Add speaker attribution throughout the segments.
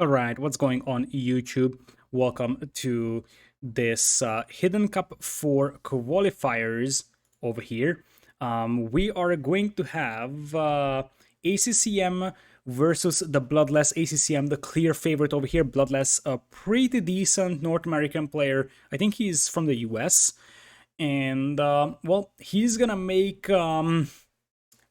Speaker 1: All right, what's going on YouTube? Welcome to this Hidden Cup for qualifiers over here. We are going to have ACCM versus the Bloodless. ACCM, the clear favorite over here. Bloodless, a pretty decent North American player. I think he's from the US. And, well, he's gonna make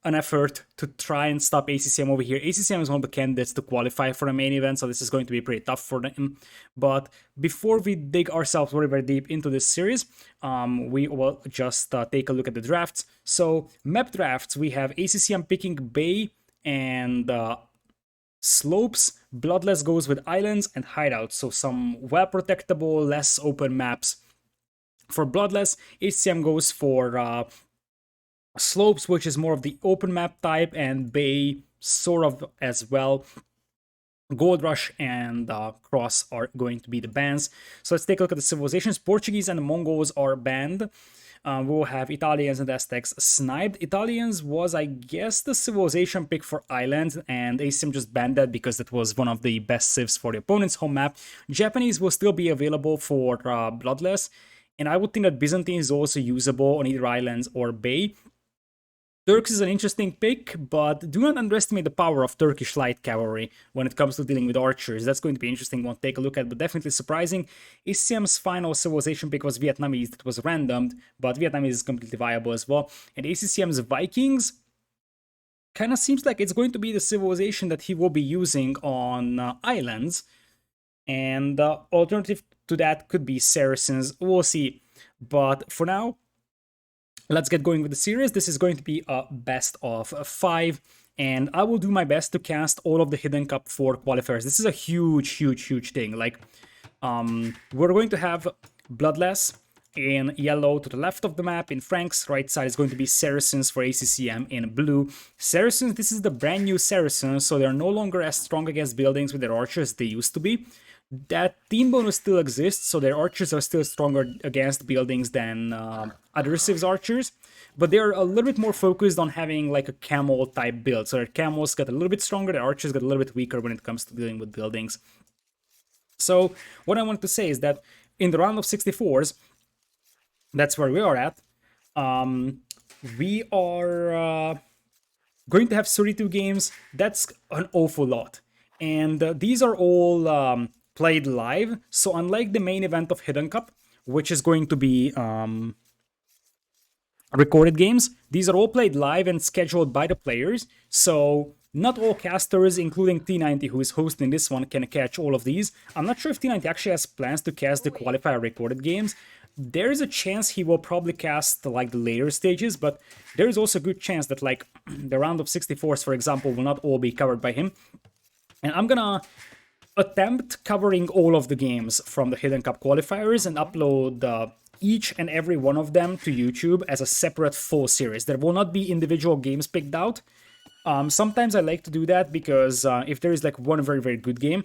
Speaker 1: an effort to try and stop ACCM over here. ACCM is one of the candidates to qualify for the main event, so this is going to be pretty tough for them. But before we dig ourselves very, very deep into this series, we will just take a look at the drafts. So map drafts, we have ACCM picking Bay and slopes. Bloodless goes with islands and hideouts, so some well-protectable, less open maps. For Bloodless, ACCM goes for slopes, which is more of the open map type, and Bay sort of as well. Gold Rush and Cross are going to be the bans. So let's take a look at the civilizations. Portuguese and Mongols are banned. We'll have Italians and Aztecs sniped. Italians was, I guess, the civilization pick for islands, and ACM just banned that because that was one of the best civs for the opponent's home map. Japanese will still be available for Bloodless, and I would think that Byzantine is also usable on either islands or Bay. Turks is an interesting pick, but do not underestimate the power of Turkish light cavalry when it comes to dealing with archers. That's going to be an interesting one to take a look at, but definitely surprising. ACM's final civilization pick was Vietnamese. That was randomed, but Vietnamese is completely viable as well. And ACCM's Vikings kind of seems like it's going to be the civilization that he will be using on islands. And alternative to that could be Saracens. We'll see. But for now, let's get going with the series. This is going to be a best of 5, and I will do my best to cast all of the Hidden Cup for qualifiers. This is a huge thing. Like, we're going to have Bloodless in yellow to the left of the map. In Frank's right side is going to be Saracens for ACCM in blue. Saracens, this is the brand new Saracens, so they're no longer as strong against buildings with their archers as they used to be. That team bonus still exists, so their archers are still stronger against buildings than other civs archers, but they're a little bit more focused on having like a camel type build. So their camels get a little bit stronger, their archers get a little bit weaker when it comes to dealing with buildings. So what I wanted to say is that in the round of 64s, that's where we are at. We are going to have 32 games. That's an awful lot, and these are all played live. So unlike the main event of Hidden Cup, which is going to be recorded games, these are all played live and scheduled by the players. So not all casters, including T90, who is hosting this one, can catch all of these. I'm not sure if T90 actually has plans to cast the qualifier recorded games. There is a chance he will probably cast like the later stages, but there is also a good chance that like the round of 64s, for example, will not all be covered by him. And I'm gonna attempt covering all of the games from the Hidden Cup qualifiers and upload each and every one of them to YouTube as a separate full series. There will not be individual games picked out. Sometimes I like to do that because if there is like one very good game,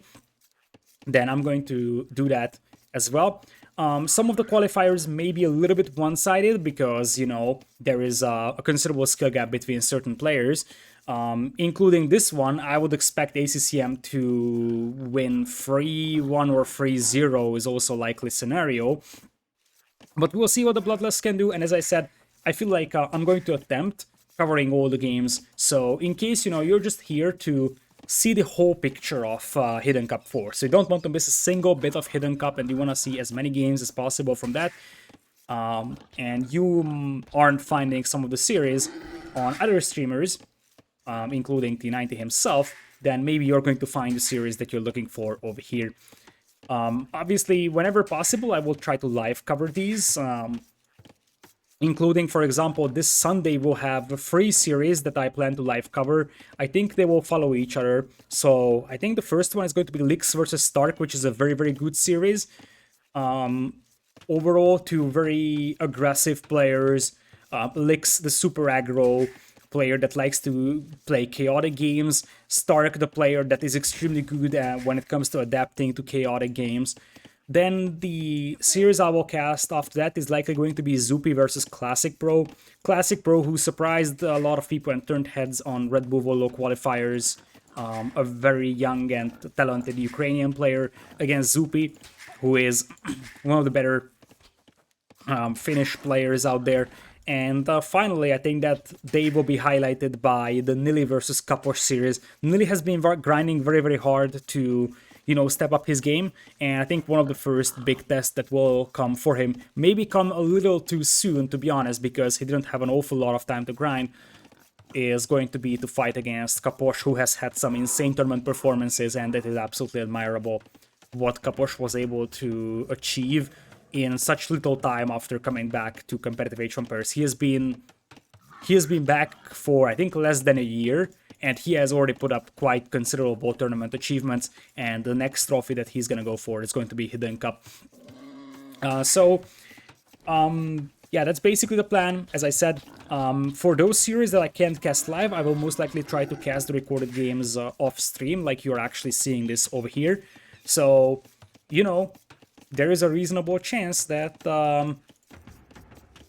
Speaker 1: then I'm going to do that as well. Some of the qualifiers may be a little bit one-sided because, you know, there is a considerable skill gap between certain players. Including this one, I would expect ACCM to win 3-1 or 3-0 is also a likely scenario. But we'll see what the Bloodless can do, and as I said, I feel like I'm going to attempt covering all the games. So in case, you know, you're just here to see the whole picture of Hidden Cup 4, so you don't want to miss a single bit of Hidden Cup and you want to see as many games as possible from that, and you aren't finding some of the series on other streamers, including T90 himself, then maybe you're going to find the series that you're looking for over here. Obviously, whenever possible, I will try to live cover these, including, for example, this Sunday we'll have a free series that I plan to live cover. I think they will follow each other. So I think the first one is going to be Lix versus Stark, which is a very good series. Overall, two very aggressive players. Lix, the super aggro player that likes to play chaotic games. Stark, the player that is extremely good when it comes to adapting to chaotic games. Then the series I will cast after that is likely going to be Zupi versus Classic Pro. Classic Pro, who surprised a lot of people and turned heads on Red Bull Volo qualifiers a very young and talented Ukrainian player, against Zupi, who is one of the better Finnish players out there. And finally, I think that they will be highlighted by the Nili versus Kapos series. Nili has been grinding very, very hard to, step up his game. And I think one of the first big tests that will come for him maybe come a little too soon, to be honest, because he didn't have an awful lot of time to grind, is going to be to fight against Kapos, who has had some insane tournament performances, and it is absolutely admirable what Kapos was able to achieve in such little time after coming back to competitive H1 pairs. He has been back for, I think, less than a year, and he has already put up quite considerable tournament achievements, and the next trophy that he's going to go for is going to be Hidden Cup. Yeah, that's basically the plan. As I said, for those series that I can't cast live, I will most likely try to cast the recorded games off stream, like you're actually seeing this over here. So, there is a reasonable chance that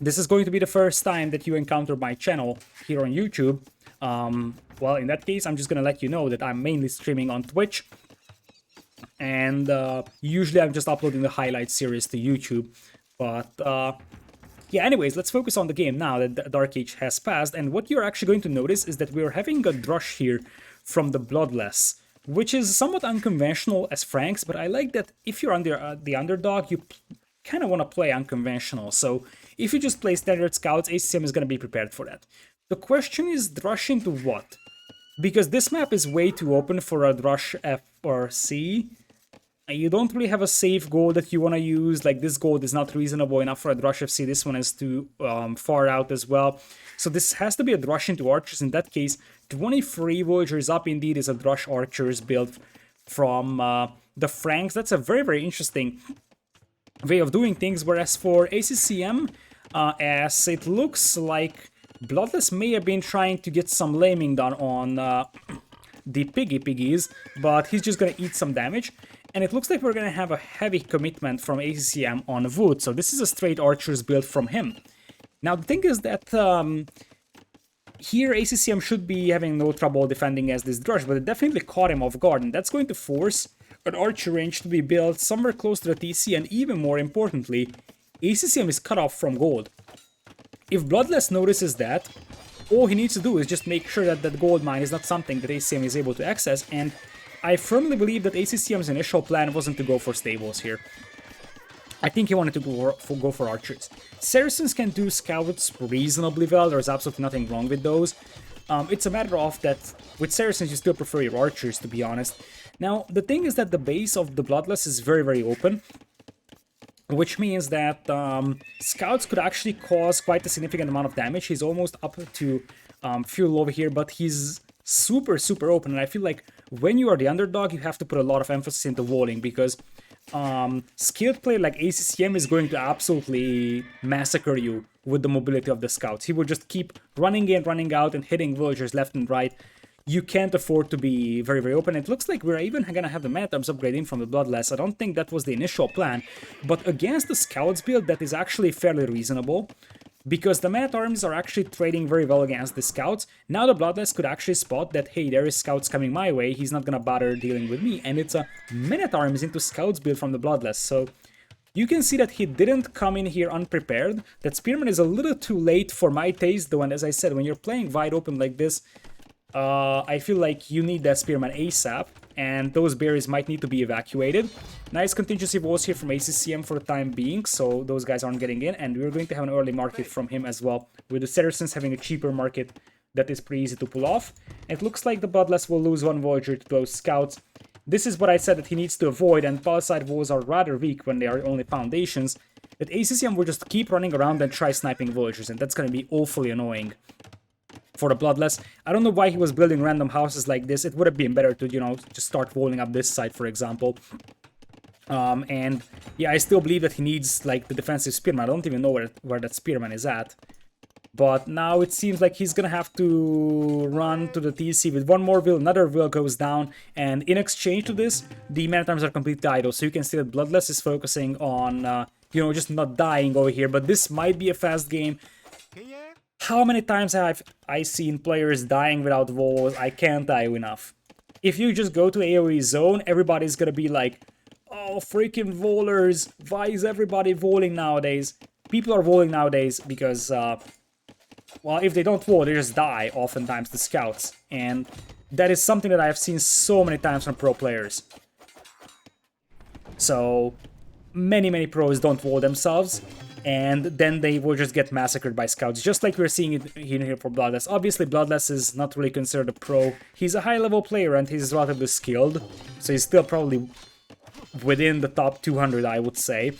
Speaker 1: this is going to be the first time that you encounter my channel here on YouTube. Well, in that case, I'm just going to let you know that I'm mainly streaming on Twitch. And usually I'm just uploading the highlight series to YouTube. But yeah, anyways, let's focus on the game now that the Dark Age has passed. And what you're actually going to notice is that we're having a drush here from the Bloodless, which is somewhat unconventional as Franks, but I like that if you're the underdog, you kind of want to play unconventional. So if you just play standard scouts, ACCM is going to be prepared for that. The question is, drush into what? Because this map is way too open for a drush F or C. You don't really have a safe gold that you want to use. Like, this gold is not reasonable enough for a drush FC. This one is too far out as well. So this has to be a drush into archers. In that case, 23 villagers up indeed is a drush archers build from the Franks. That's a very, very interesting way of doing things. Whereas for ACCM, as it looks like Bloodless may have been trying to get some laming done on the piggies, but he's just going to eat some damage. And it looks like we're going to have a heavy commitment from ACCM on wood, so this is a straight archers build from him. Now, the thing is that here ACCM should be having no trouble defending as this drush, but it definitely caught him off guard, and that's going to force an archer range to be built somewhere close to the TC, and even more importantly, ACCM is cut off from gold. If Bloodless notices that, all he needs to do is just make sure that that gold mine is not something that ACCM is able to access, and I firmly believe that ACCM's initial plan wasn't to go for stables here. I think he wanted to go for archers. Saracens can do scouts reasonably well, there's absolutely nothing wrong with those. It's a matter of that with Saracens you still prefer your archers, to be honest. Now, the thing is that the base of the Bloodless is very, very open, which means that scouts could actually cause quite a significant amount of damage. He's almost up to fuel over here, but he's super, super open, and I feel like when you are the underdog, you have to put a lot of emphasis into walling, because skilled player like ACCM is going to absolutely massacre you with the mobility of the scouts. He will just keep running in, running out, and hitting villagers left and right. You can't afford to be very, very open. It looks like we're even gonna have the mana terms upgrading from the Bloodless. I don't think that was the initial plan, but against the scouts build, that is actually fairly reasonable, because the Mana Arms are actually trading very well against the scouts. Now the Bloodless could actually spot that, hey, there is scouts coming my way, he's not gonna bother dealing with me, and it's a Mana Arms into scouts build from the Bloodless. So you can see that he didn't come in here unprepared. That Spearman is a little too late for my taste, though, and as I said, when you're playing wide open like this, I feel like you need that Spearman ASAP, and those berries might need to be evacuated. Nice contingency walls here from ACCM for the time being, so those guys aren't getting in, and we're going to have an early market from him as well, with the Saracens having a cheaper market that is pretty easy to pull off. It looks like the Bloodless will lose one villager to those scouts. This is what I said that he needs to avoid, and palisade walls are rather weak when they are only foundations. That ACCM will just keep running around and try sniping villagers, and that's going to be awfully annoying for the Bloodless. I don't know why he was building random houses like this. It would have been better to, just start walling up this side, for example. And yeah, I still believe that he needs, like, the defensive Spearman. I don't even know where that Spearman is at. But now it seems like he's gonna have to run to the TC with one more will, another will goes down, and in exchange to this, the Man-at-Arms are completely idle. So you can see that Bloodless is focusing on, just not dying over here. But this might be a fast game. How many times have I seen players dying without walls? I can't die enough. if you just go to AoE zone, everybody's gonna be like, oh, freaking volers, why is everybody voling nowadays? People are voling nowadays because, well, if they don't vol, they just die, oftentimes, the scouts. And that is something that I have seen so many times from pro players. So, many pros don't vol themselves, and then they will just get massacred by scouts, just like we're seeing it here for Bloodless. Obviously, Bloodless is not really considered a pro. He's a high-level player, and he's relatively skilled, so he's still probably within the top 200, I would say.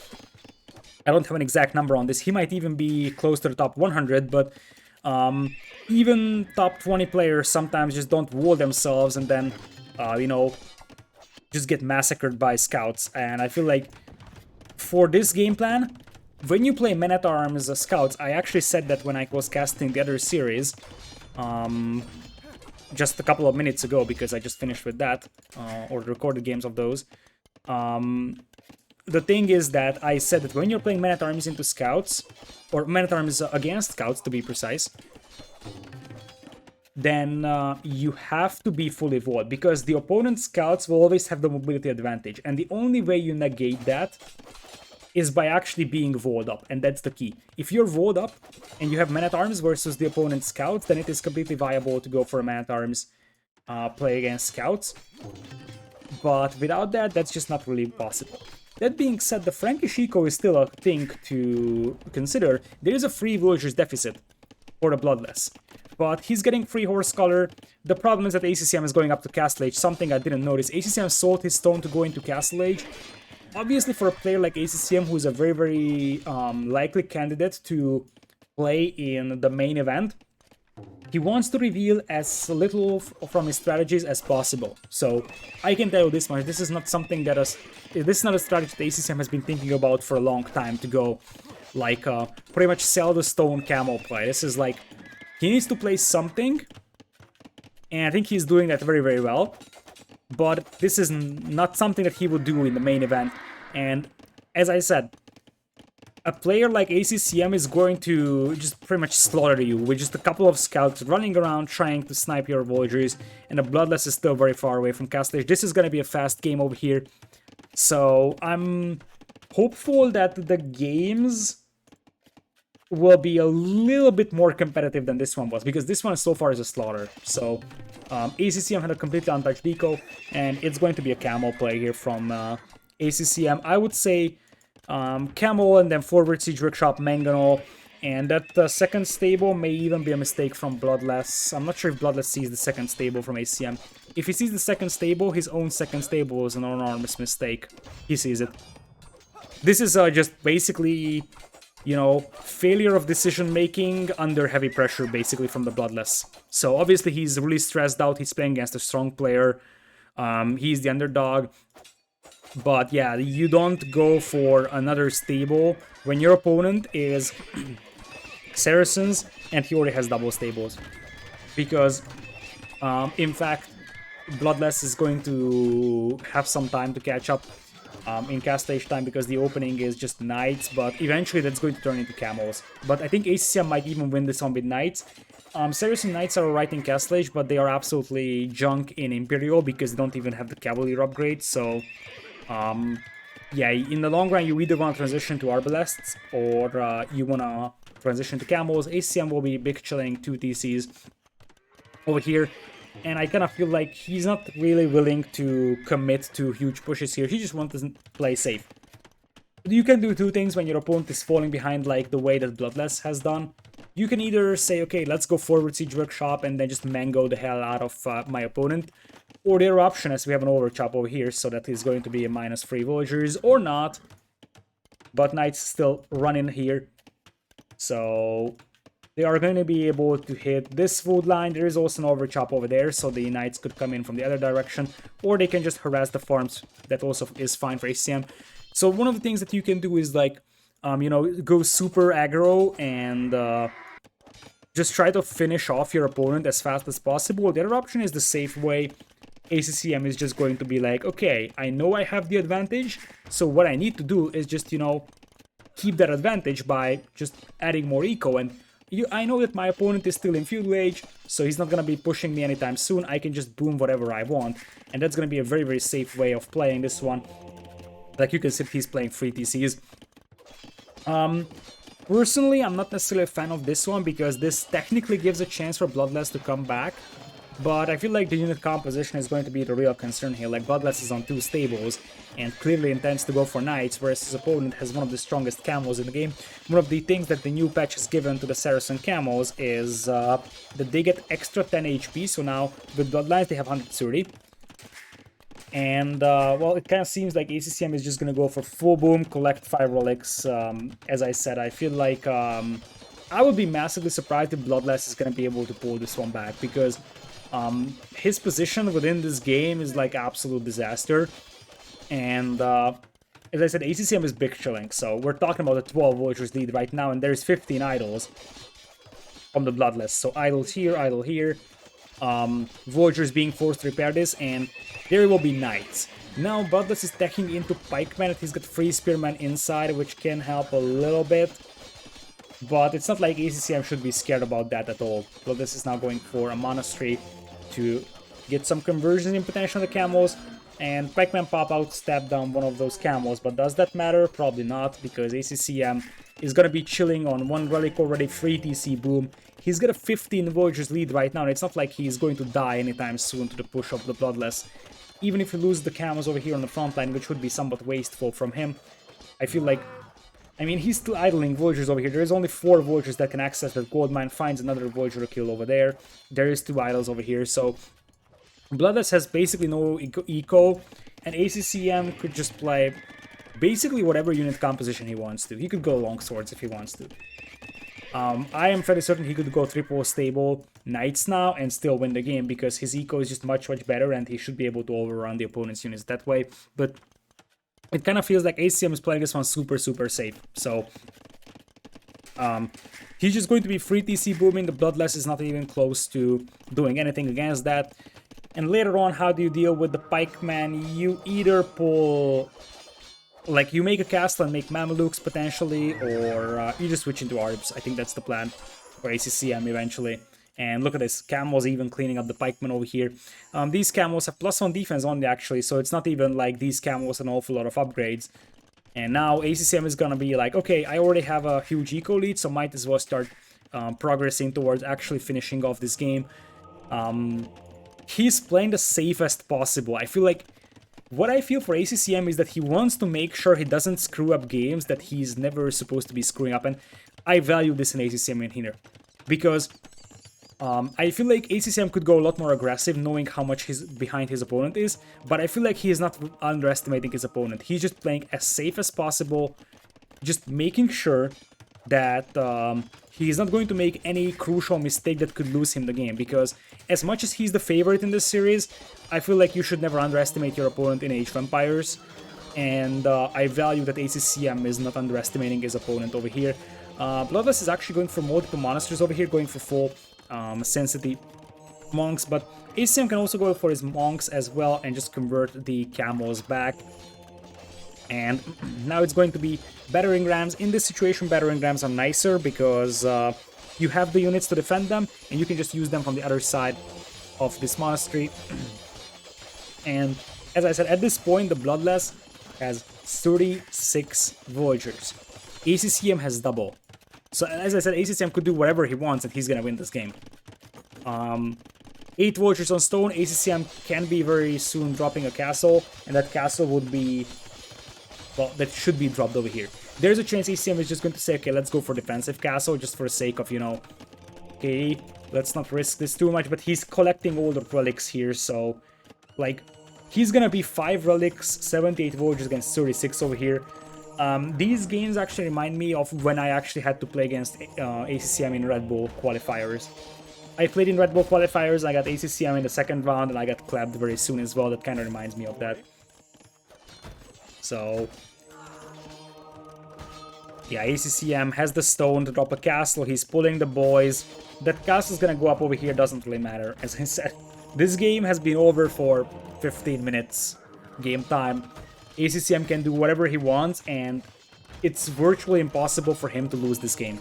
Speaker 1: I don't have an exact number on this. He might even be close to the top 100, but even top 20 players sometimes just don't wall themselves and then, you know, just get massacred by scouts. And I feel like for this game plan, when you play men-at-arms scouts, I actually said that when I was casting the other series, just a couple of minutes ago, because I just finished with that, or recorded games of those. The thing is that I said that when you're playing men-at-arms into scouts, or men-at-arms against scouts to be precise, then you have to be fully walled, because the opponent's scouts will always have the mobility advantage, and the only way you negate that is by actually being walled up, and that's the key. If you're walled up and you have men-at-arms versus the opponent's scouts, then it is completely viable to go for a man-at-arms play against scouts. But without that, that's just not really possible. That being said, the Frankish eco is still a thing to consider. There is a free villagers deficit for the Bloodless, but he's getting free horse color. The problem is that ACCM is going up to Castle Age, something I didn't notice. ACCM sold his stone to go into Castle Age. Obviously, for a player like ACCM, who is a very likely candidate to play in the main event, he wants to reveal as little from his strategies as possible. So I can tell you this much: this is not something that this is not a strategy that ACCM has been thinking about for a long time to go, like, pretty much sell the stone camel play. This is like, he needs to play something, and I think he's doing that very well. But this is not something that he would do in the main event. And as I said, a player like ACCM is going to just pretty much slaughter you with just a couple of scouts running around trying to snipe your villagers, and the Bloodless is still very far away from Castle Age. This is going to be a fast game over here. So I'm hopeful that the games will be a little bit more competitive than this one was, because this one so far is a slaughter. So ACCM had a completely untouched deco, and it's going to be a camel play here from ACCM. I would say camel and then forward siege workshop mangonel, and that second stable may even be a mistake from Bloodless. I'm not sure if Bloodless sees the second stable from ACCM. If he sees the second stable, his own second stable is an enormous mistake. He sees it. This is just basically, you know, failure of decision making under heavy pressure, basically, from the Bloodless. So obviously he's really stressed out. He's playing against a strong player. He's the underdog. But yeah, you don't go for another stable when your opponent is Saracens and he already has double stables. Because, in fact, Bloodless is going to have some time to catch up in Castle Age time, because the opening is just knights, but eventually that's going to turn into camels. But I think ACCM might even win this one with knights. Saracen knights are alright in Castle Age, but they are absolutely junk in Imperial because they don't even have the Cavalier upgrade, so yeah, in the long run you either want to transition to Arbalests or you want to transition to camels. ACCM will be big chilling 2 TCs over here, and I kind of feel like he's not really willing to commit to huge pushes here. He just wants to play safe. You can do 2 things when your opponent is falling behind, like the way that Bloodless has done. You can either say, okay, let's go forward siege workshop and then just mango the hell out of my opponent. Or the other option is we have an overchop over here, so that is going to be a -3 villagers, or not. But knights still run in here. So they are going to be able to hit this food line. There is also an overchop over there, so the knights could come in from the other direction. Or they can just harass the farms. That also is fine for ACCM. So one of the things that you can do is, like, you know, go super aggro and just try to finish off your opponent as fast as possible. The other option is the safe way. ACCM is just going to be like, okay, I know I have the advantage, so what I need to do is just, you know, keep that advantage by just adding more eco. And I know that my opponent is still in feudal age, so he's not gonna be pushing me anytime soon. I can just boom whatever I want, and that's gonna be a very, very safe way of playing this one. Like, you can see he's playing 3 TCs. Personally, I'm not necessarily a fan of this one, because this technically gives a chance for Bloodless to come back. But I feel like the unit composition is going to be the real concern here. Like, Bloodless is on 2 stables and clearly intends to go for knights, whereas his opponent has one of the strongest camos in the game. One of the things that the new patch has given to the Saracen camos is that they get extra 10 HP, so now with Bloodlines they have 130. And, well, it kind of seems like ACCM is just going to go for full boom, collect 5 relics. As I said, I feel like I would be massively surprised if Bloodless is going to be able to pull this one back, because his position within this game is like absolute disaster. And as I said, ACCM is big chilling, so we're talking about a 12 Vultures lead right now, and there's 15 idols from the Bloodless. So idle here, Vultures being forced to repair this, and there will be knights. Now Bloodless is teching into pikemen. He's got 3 spearmen inside, which can help a little bit. But it's not like ACCM should be scared about that at all. Bloodless is now going for a monastery to get some conversions in potential of the camos. And pikemen pop out, stab down one of those camos. But does that matter? Probably not, because ACCM is going to be chilling on 1 relic already, 3 TC boom. He's got a 15 Vultures lead right now, and it's not like he's going to die anytime soon to the push of the Bloodless. Even if he loses the camos over here on the front line, which would be somewhat wasteful from him, I feel like, I mean, he's still idling Vultures over here. There is only 4 Vultures that can access that gold mine, finds another Vulture to kill over there. There is 2 idols over here, so Bloodless has basically no eco, and ACCM could just play basically whatever unit composition he wants to. He could go longswords if he wants to. I am fairly certain he could go triple stable knights now and still win the game, because his eco is just much, much better, and he should be able to overrun the opponent's units that way. But it kind of feels like ACCM is playing this one super, super safe. So he's just going to be 3 TC booming. The Bloodless is not even close to doing anything against that. And later on, how do you deal with the pikeman? You either pull, like, you make a castle and make Mamelukes potentially, or you just switch into Arbs. I think that's the plan for ACCM eventually. And look at this, Camos even cleaning up the pikemen over here. These Camos have +1 defense only, actually, so it's not even like these Camos an awful lot of upgrades. And now ACCM is gonna be like, okay, I already have a huge eco lead, so might as well start progressing towards actually finishing off this game. He's playing the safest possible. I feel like, what I feel for ACCM is that he wants to make sure he doesn't screw up games that he's never supposed to be screwing up, and I value this in ACCM in here. Because I feel like ACCM could go a lot more aggressive, knowing how much behind his opponent is, but I feel like he is not underestimating his opponent. He's just playing as safe as possible, just making sure that he is not going to make any crucial mistake that could lose him the game, because as much as he's the favorite in this series, I feel like you should never underestimate your opponent in Age of Empires, and I value that ACCM is not underestimating his opponent over here. Bloodless is actually going for multiple monasteries over here, going for full sensitive monks, but ACCM can also go for his monks as well and just convert the camos back. And now it's going to be battering rams. In this situation, battering rams are nicer because you have the units to defend them, and you can just use them from the other side of this monastery. And as I said, at this point, the Bloodless has 36 Vultures. ACCM has double. So as I said, ACCM could do whatever he wants and he's gonna win this game. 8 Vultures on stone. ACCM can be very soon dropping a castle, and that castle would be, well, that should be dropped over here. There's a chance ACCM is just going to say, okay, let's go for defensive castle, just for the sake of, you know, okay, let's not risk this too much, but he's collecting all the relics here, so, like, he's gonna be 5 relics, 78 Vultures against 36 over here. These games actually remind me of when I actually had to play against ACCM in Red Bull qualifiers. I played in Red Bull qualifiers, I got ACCM in the second round, and I got clapped very soon as well. That kind of reminds me of that. So yeah, ACCM has the stone to drop a castle. He's pulling the boys. That castle's gonna go up over here, doesn't really matter. As I said, this game has been over for 15 minutes game time. ACCM can do whatever he wants, and it's virtually impossible for him to lose this game.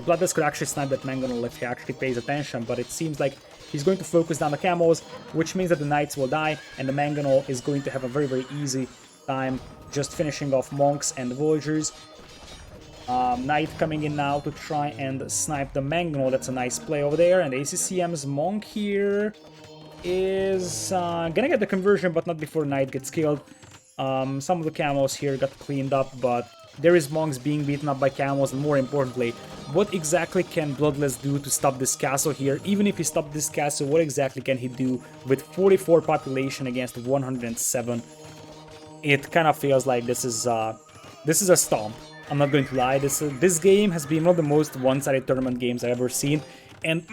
Speaker 1: Bloodless could actually snipe that Mangonel if he actually pays attention, but it seems like he's going to focus down the Camels, which means that the Knights will die, and the Mangonel is going to have a very, very easy time just finishing off Monks and the Villagers. Knight coming in now to try and snipe the Mangonel. That's a nice play over there, and ACCM's Monk here is gonna get the conversion, but not before Knight gets killed. Some of the Camels here got cleaned up, but there is Monks being beaten up by Camels, and more importantly, what exactly can Bloodless do to stop this castle here? Even if he stopped this castle, what exactly can he do with 44 population against 107? It kind of feels like this is a stomp. I'm not going to lie. This game has been one of the most one-sided tournament games I've ever seen, and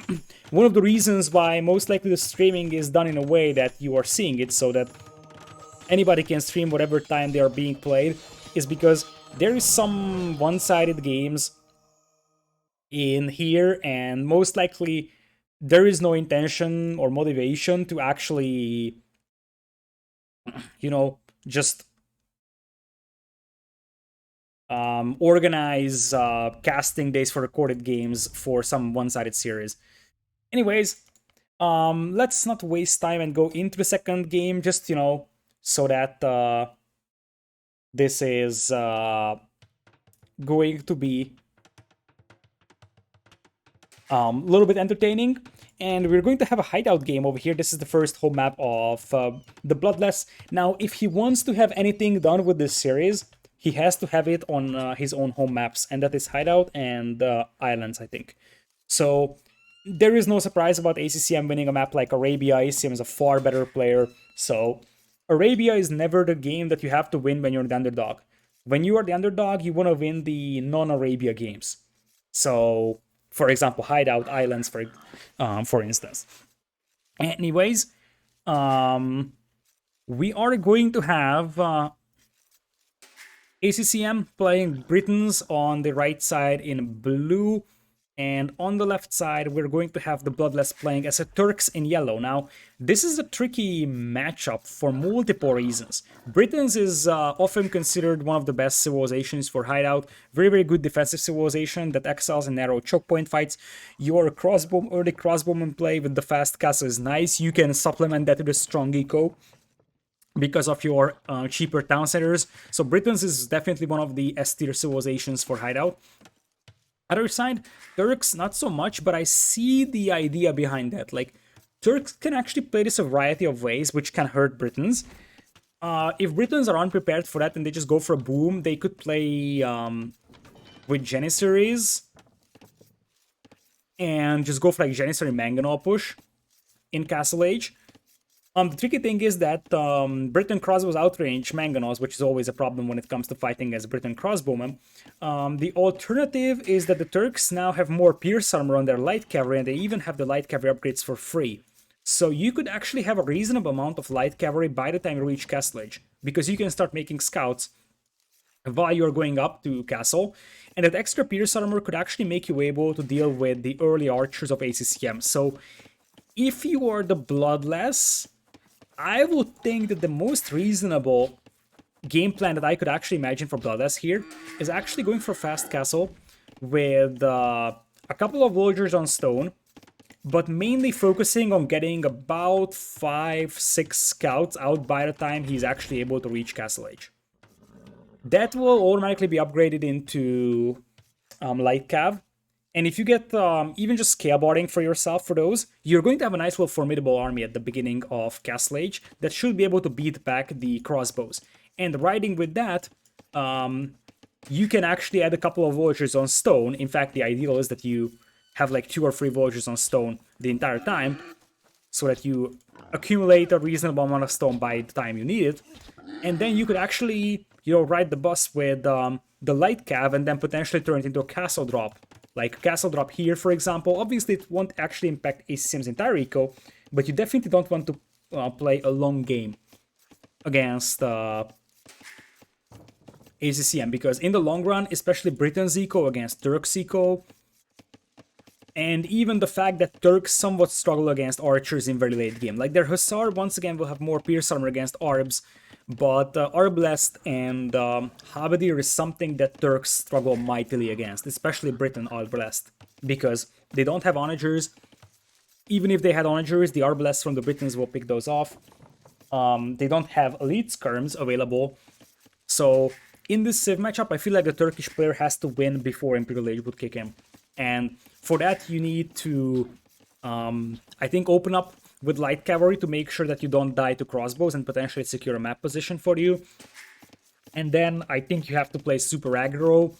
Speaker 1: one of the reasons why most likely the streaming is done in a way that you are seeing it, so that anybody can stream whatever time they are being played, is because there is some one-sided games in here, and most likely there is no intention or motivation to actually, you know, just organize casting days for recorded games for some one-sided series. Anyways, let's not waste time and go into the second game, just, you know, so that this is going to be a little bit entertaining. And we're going to have a hideout game over here. This is the first home map of the Bloodless. Now, if he wants to have anything done with this series, he has to have it on his own home maps, and that is Hideout and Islands, I think. So there is no surprise about ACCM winning a map like Arabia. ACCM is a far better player, so Arabia is never the game that you have to win when you're the underdog. When you are the underdog, you want to win the non-Arabia games. So, for example, Hideout, Islands, for instance. Anyways, we are going to have ACCM playing Britons on the right side in blue, and on the left side we're going to have the Bloodless playing as a Turks in yellow. Now, this is a tricky matchup for multiple reasons. Britons is often considered one of the best civilizations for Hideout. Very, very good defensive civilization that excels in narrow choke point fights. Your early crossbowman play with the fast castle is nice. You can supplement that with a strong eco because of your cheaper town centers. So Britons is definitely one of the S-tier civilizations for Hideout. Other side, Turks not so much, but I see the idea behind that. Like, Turks can actually play this a variety of ways, which can hurt Britons. If Britons are unprepared for that and they just go for a boom, they could play with Janissaries and just go for like Janissary Mangonel push in Castle Age. The tricky thing is that Briton crossbows outrange Mangonels, which is always a problem when it comes to fighting as Briton crossbowmen. The alternative is that the Turks now have more pierce armor on their light cavalry, and they even have the light cavalry upgrades for free. So you could actually have a reasonable amount of light cavalry by the time you reach Castle Age, because you can start making scouts while you're going up to Castle, and that extra pierce armor could actually make you able to deal with the early archers of ACCM. So if you are the Bloodless, I would think that the most reasonable game plan that I could actually imagine for Bloodless here is actually going for Fast Castle with a couple of villagers on stone, but mainly focusing on getting about 5-6 scouts out by the time he's actually able to reach Castle Age. That will automatically be upgraded into Light Cav. And if you get even just scale boarding for yourself for those, you're going to have a nice little formidable army at the beginning of Castle Age that should be able to beat back the crossbows. And riding with that, you can actually add a couple of villagers on stone. In fact, the ideal is that you have like 2 or 3 villagers on stone the entire time, so that you accumulate a reasonable amount of stone by the time you need it. And then you could actually, you know, ride the bus with the light cav and then potentially turn it into a castle drop. Like castle drop here, for example. Obviously, it won't actually impact ACCM's entire eco, but you definitely don't want to play a long game against ACCM, because in the long run, especially Britain's eco against Turks' eco, and even the fact that Turks somewhat struggle against archers in very late game. Like their Hussar, once again, will have more pierce armor against Arbs, but Arbalest and Halberdier is something that Turks struggle mightily against, especially Britain Arbalest. because they don't have onagers. Even if they had onagers, the Arbalest from the Britons will pick those off. They don't have elite skirms available. So in this Civ matchup, I feel like the Turkish player has to win before Imperial Age would kick in. And for that, you need to, I think, open up with light cavalry to make sure that you don't die to crossbows and potentially secure a map position for you. And then I think you have to play super aggro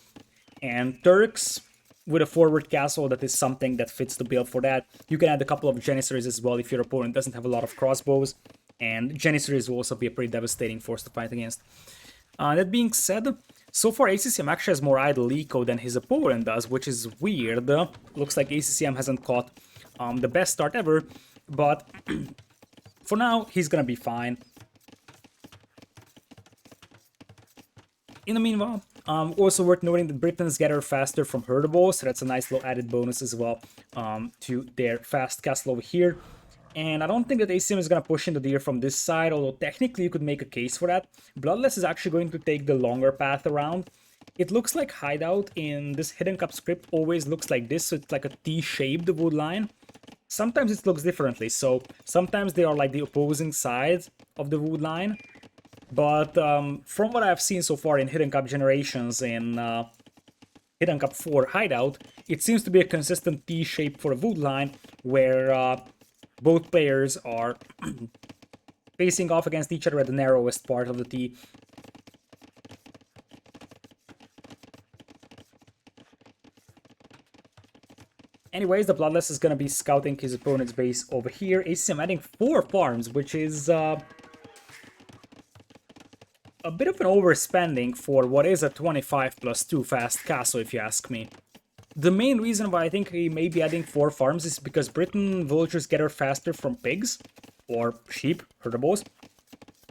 Speaker 1: and Turks with a forward castle. That is something that fits the bill for that. You can add a couple of Janissaries as well if your opponent doesn't have a lot of crossbows. And Janissaries will also be a pretty devastating force to fight against. That being said, so far ACCM actually has more idle eco than his opponent does, which is weird. Looks like ACCM hasn't caught the best start ever, but for now, he's gonna be fine. In the meanwhile, also worth noting that Britons gather faster from herdables, so that's a nice little added bonus as well to their fast castle over here. And I don't think that ACCM is going to push in the deer from this side, although technically you could make a case for that. Bloodless is actually going to take the longer path around. It looks like Hideout in this Hidden Cup script always looks like this, so it's like a T-shaped wood line. Sometimes it looks differently, so sometimes they are like the opposing sides of the wood line. But from what I've seen so far in Hidden Cup Generations in Hidden Cup 4 Hideout, it seems to be a consistent T-shape for a wood line where both players are facing off against each other at the narrowest part of the T. Anyways, the Bloodless is going to be scouting his opponent's base over here. ACCM adding 4 farms, which is a bit of an overspending for what is a 25+2 fast castle, if you ask me. The main reason why I think he may be adding 4 farms is because Briton villagers gather faster from pigs, or sheep, herdables,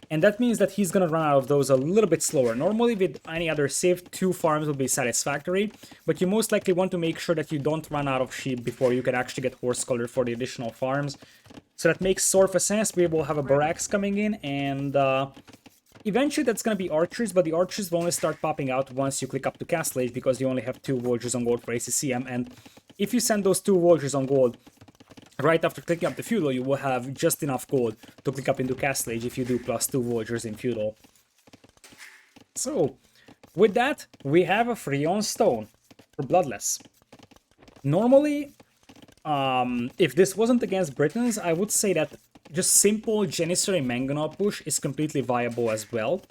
Speaker 1: and that means that he's gonna run out of those a little bit slower. Normally with any other civ, 2 farms would be satisfactory, but you most likely want to make sure that you don't run out of sheep before you can actually get horse color for the additional farms. So that makes sort of sense. We will have a barracks coming in, and eventually that's going to be archers, but the archers will only start popping out once you click up to Castle Age because you only have 2 villagers on gold for ACCM, and if you send those 2 villagers on gold right after clicking up the feudal, you will have just enough gold to click up into Castle Age if you do +2 villagers in feudal. So, with that, we have a free on stone for Bloodless. Normally, if this wasn't against Britons, I would say that just simple Janissary Mangonel push is completely viable as well.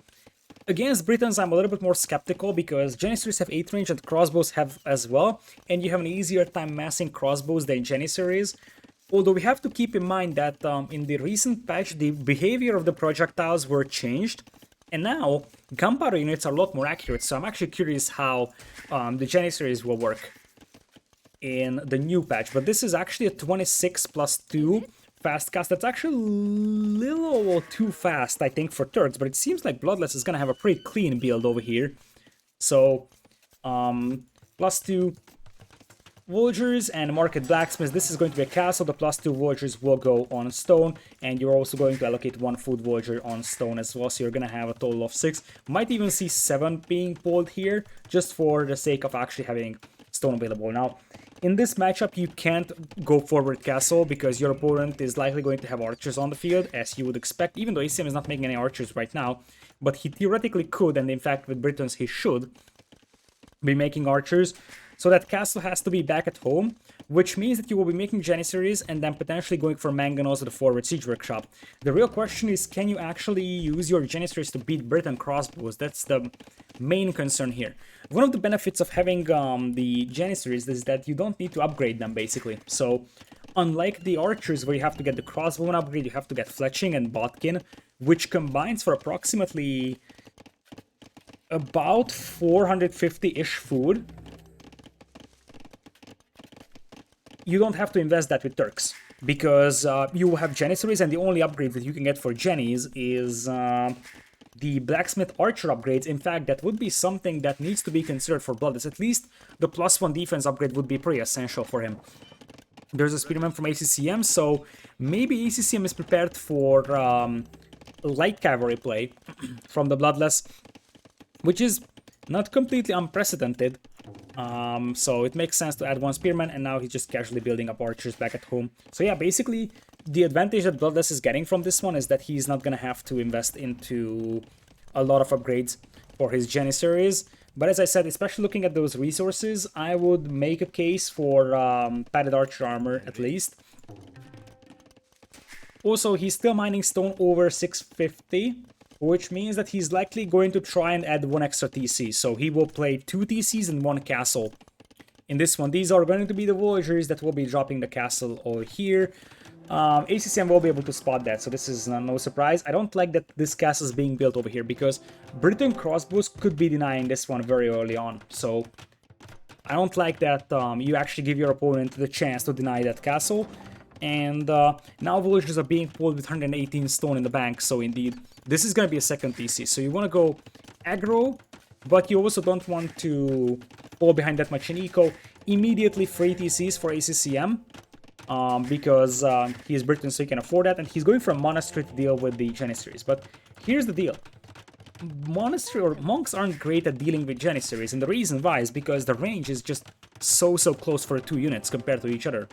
Speaker 1: Against Britons, I'm a little bit more skeptical because Janissaries have 8 range and crossbows have as well, and you have an easier time massing crossbows than Janissaries. Although we have to keep in mind that in the recent patch, the behavior of the projectiles were changed, and now gunpowder units are a lot more accurate, so I'm actually curious how the Janissaries will work in the new patch. But this is actually a 26+2 fast cast. That's actually a little too fast, I think, for Turks, but it seems like Bloodless is going to have a pretty clean build over here. So, +2 villagers and market blacksmiths. This is going to be a castle. The +2 villagers will go on stone, and you're also going to allocate 1 food villager on stone as well, so you're going to have a total of 6. Might even see 7 being pulled here, just for the sake of actually having stone available. Now, in this matchup, you can't go forward castle because your opponent is likely going to have archers on the field, as you would expect, even though ACCM is not making any archers right now. But he theoretically could, and in fact with Britons he should be making archers. So that castle has to be back at home, which means that you will be making Janissaries and then potentially going for Mangonels at the forward siege workshop. The real question is, can you actually use your Janissaries to beat Briton crossbows? That's the main concern here. One of the benefits of having the Janissaries is that you don't need to upgrade them, basically. So, unlike the archers where you have to get the crossbow upgrade, you have to get fletching and bodkin, which combines for approximately about 450-ish food. You don't have to invest that with Turks, because you have Janissaries, and the only upgrade that you can get for Jennies is the Blacksmith Archer upgrades. In fact, that would be something that needs to be considered for Bloodless. At least the +1 defense upgrade would be pretty essential for him. There's a Spearman from ACCM, so maybe ACCM is prepared for light cavalry play from the Bloodless, which is not completely unprecedented. So it makes sense to add one spearman, and now he's just casually building up archers back at home. So yeah, basically the advantage that Bloodless is getting from this one is that he's not gonna have to invest into a lot of upgrades for his Janissaries. But as I said, especially looking at those resources, I would make a case for padded archer armor at least. Also, he's still mining stone over 650, which means that he's likely going to try and add one extra TC. So he will play 2 TCs and 1 castle. In this one, these are going to be the villagers that will be dropping the castle over here. ACCM will be able to spot that, so this is no surprise. I don't like that this castle is being built over here, because Britain crossbows could be denying this one very early on. So I don't like that you actually give your opponent the chance to deny that castle. And now villagers are being pulled with 118 stone in the bank, so indeed, this is going to be a second TC. So you want to go aggro, but you also don't want to fall behind that much in eco. Immediately free TCs for ACCM. Because he is Britain, so he can afford that, and he's going for a monastery to deal with the Janissaries. But here's the deal. Monastery or monks aren't great at dealing with Janissaries, and the reason why is because the range is just so close for the 2 units compared to each other.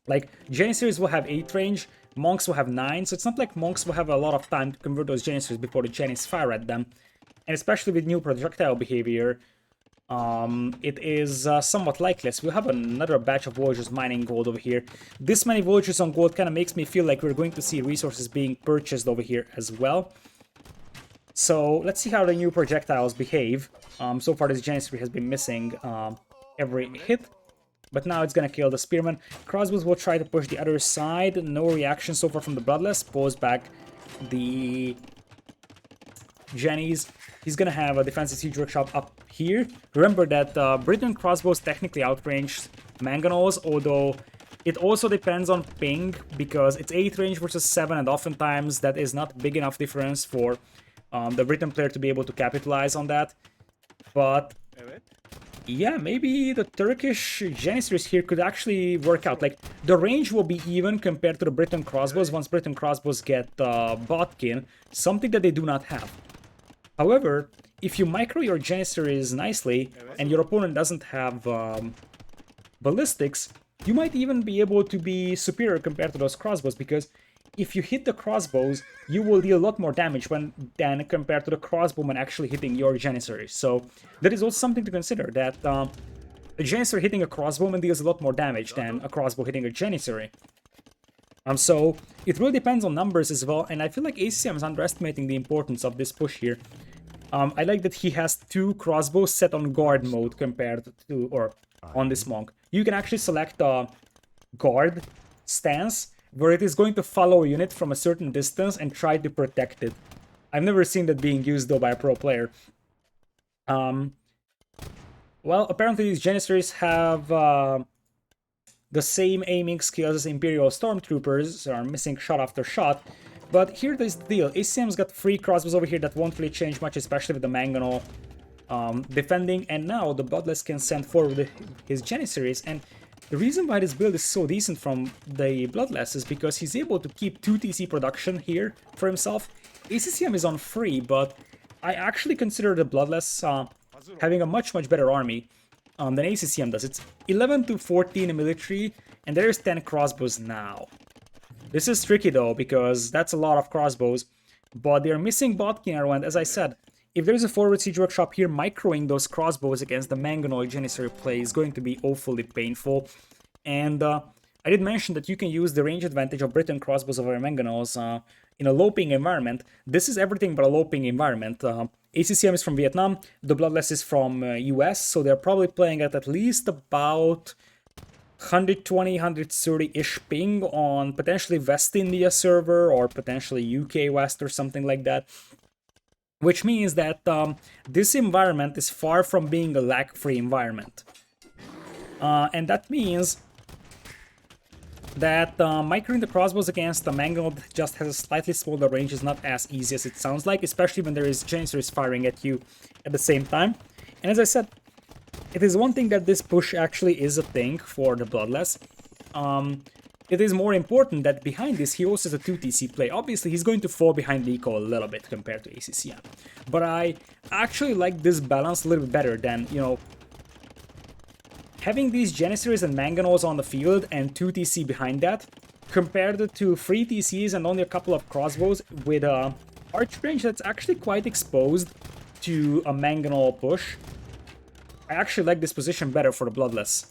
Speaker 1: Like, Janissaries will have 8 range, monks will have 9, so it's not like monks will have a lot of time to convert those Janissaries before the Janis fire at them. And especially with new projectile behavior, it is somewhat likeless. We'll have another batch of villagers mining gold over here. This many villagers on gold kind of makes me feel like we're going to see resources being purchased over here as well. So let's see how the new projectiles behave. So far this Janissary has been missing every hit, but now it's gonna kill the spearman. Crossbows will try to push the other side. No reaction so far from the Bloodless. Pulls back the Jennies. He's gonna have a defensive siege workshop up here. Remember that Britain crossbows technically outrange mangonels, although it also depends on ping, because it's 8 range versus 7, and oftentimes that is not big enough difference for the Britain player to be able to capitalize on that. But yeah, maybe the Turkish Janissaries here could actually work out. Like, the range will be even compared to the Britain crossbows once Britain crossbows get Botkin, something that they do not have. However, if you micro your Janissaries nicely and your opponent doesn't have ballistics, you might even be able to be superior compared to those crossbows, because if you hit the crossbows, you will deal a lot more damage than compared to the crossbowman actually hitting your Janissary. So that is also something to consider, that a Janissary hitting a crossbowman deals a lot more damage than a crossbow hitting a Janissary. So it really depends on numbers as well, and I feel like ACCM is underestimating the importance of this push here. I like that he has 2 crossbows set on guard mode compared to, or on this monk. You can actually select a guard stance, where it is going to follow a unit from a certain distance and try to protect it. I've never seen that being used though by a pro player. Well, apparently these Janissaries have the same aiming skills as Imperial Stormtroopers, are missing shot after shot. But here's the deal, ACCM's got 3 crossbows over here that won't really change much, especially with the Mangonel defending, and now the Bloodless can send forward his Janissaries, and the reason why this build is so decent from the Bloodless is because he's able to keep 2 TC production here for himself. ACCM is on free, but I actually consider the Bloodless having a much better army than ACCM does. It's 11 to 14 in military, and there's 10 crossbows now. This is tricky though, because that's a lot of crossbows, but they're missing Botkin arrow, and as I said, if there's a forward siege workshop here, microing those crossbows against the Mangonoid Janissary play is going to be awfully painful. And I did mention that you can use the range advantage of Britain crossbows over Mangonels in a low ping environment. This is everything but a low ping environment. ACCM is from Vietnam, the Bloodless is from US, so they're probably playing at least about 120, 130-ish ping on potentially West India server or potentially UK West or something like that. Which means that this environment is far from being a lag-free environment. And that means that microing the crossbows against the Mangonel that just has a slightly smaller range is not as easy as it sounds like, especially when there is Janissaries firing at you at the same time. And as I said, it is one thing that this push actually is a thing for the Bloodless. It is more important that behind this he also has a 2 TC play. Obviously he's going to fall behind the eco a little bit compared to ACCM. But I actually like this balance a little bit better than, you know, having these Janissaries and Mangonels on the field and 2 TC behind that, compared to 3 TCs and only a couple of crossbows with a arch range that's actually quite exposed to a Mangonel push, I actually like this position better for the Bloodless.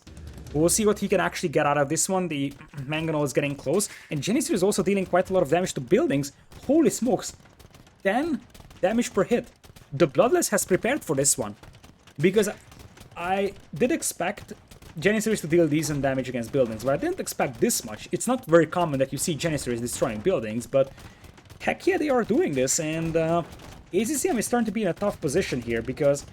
Speaker 1: We'll see what he can actually get out of this one. The Mangonel is getting close, and Janissary is also dealing quite a lot of damage to buildings. Holy smokes, 10 damage per hit. The Bloodless has prepared for this one, because I did expect Janissaries to deal decent damage against buildings, but I didn't expect this much. It's not very common that you see Janissaries destroying buildings, but heck yeah, they are doing this, and ACCM is starting to be in a tough position here, because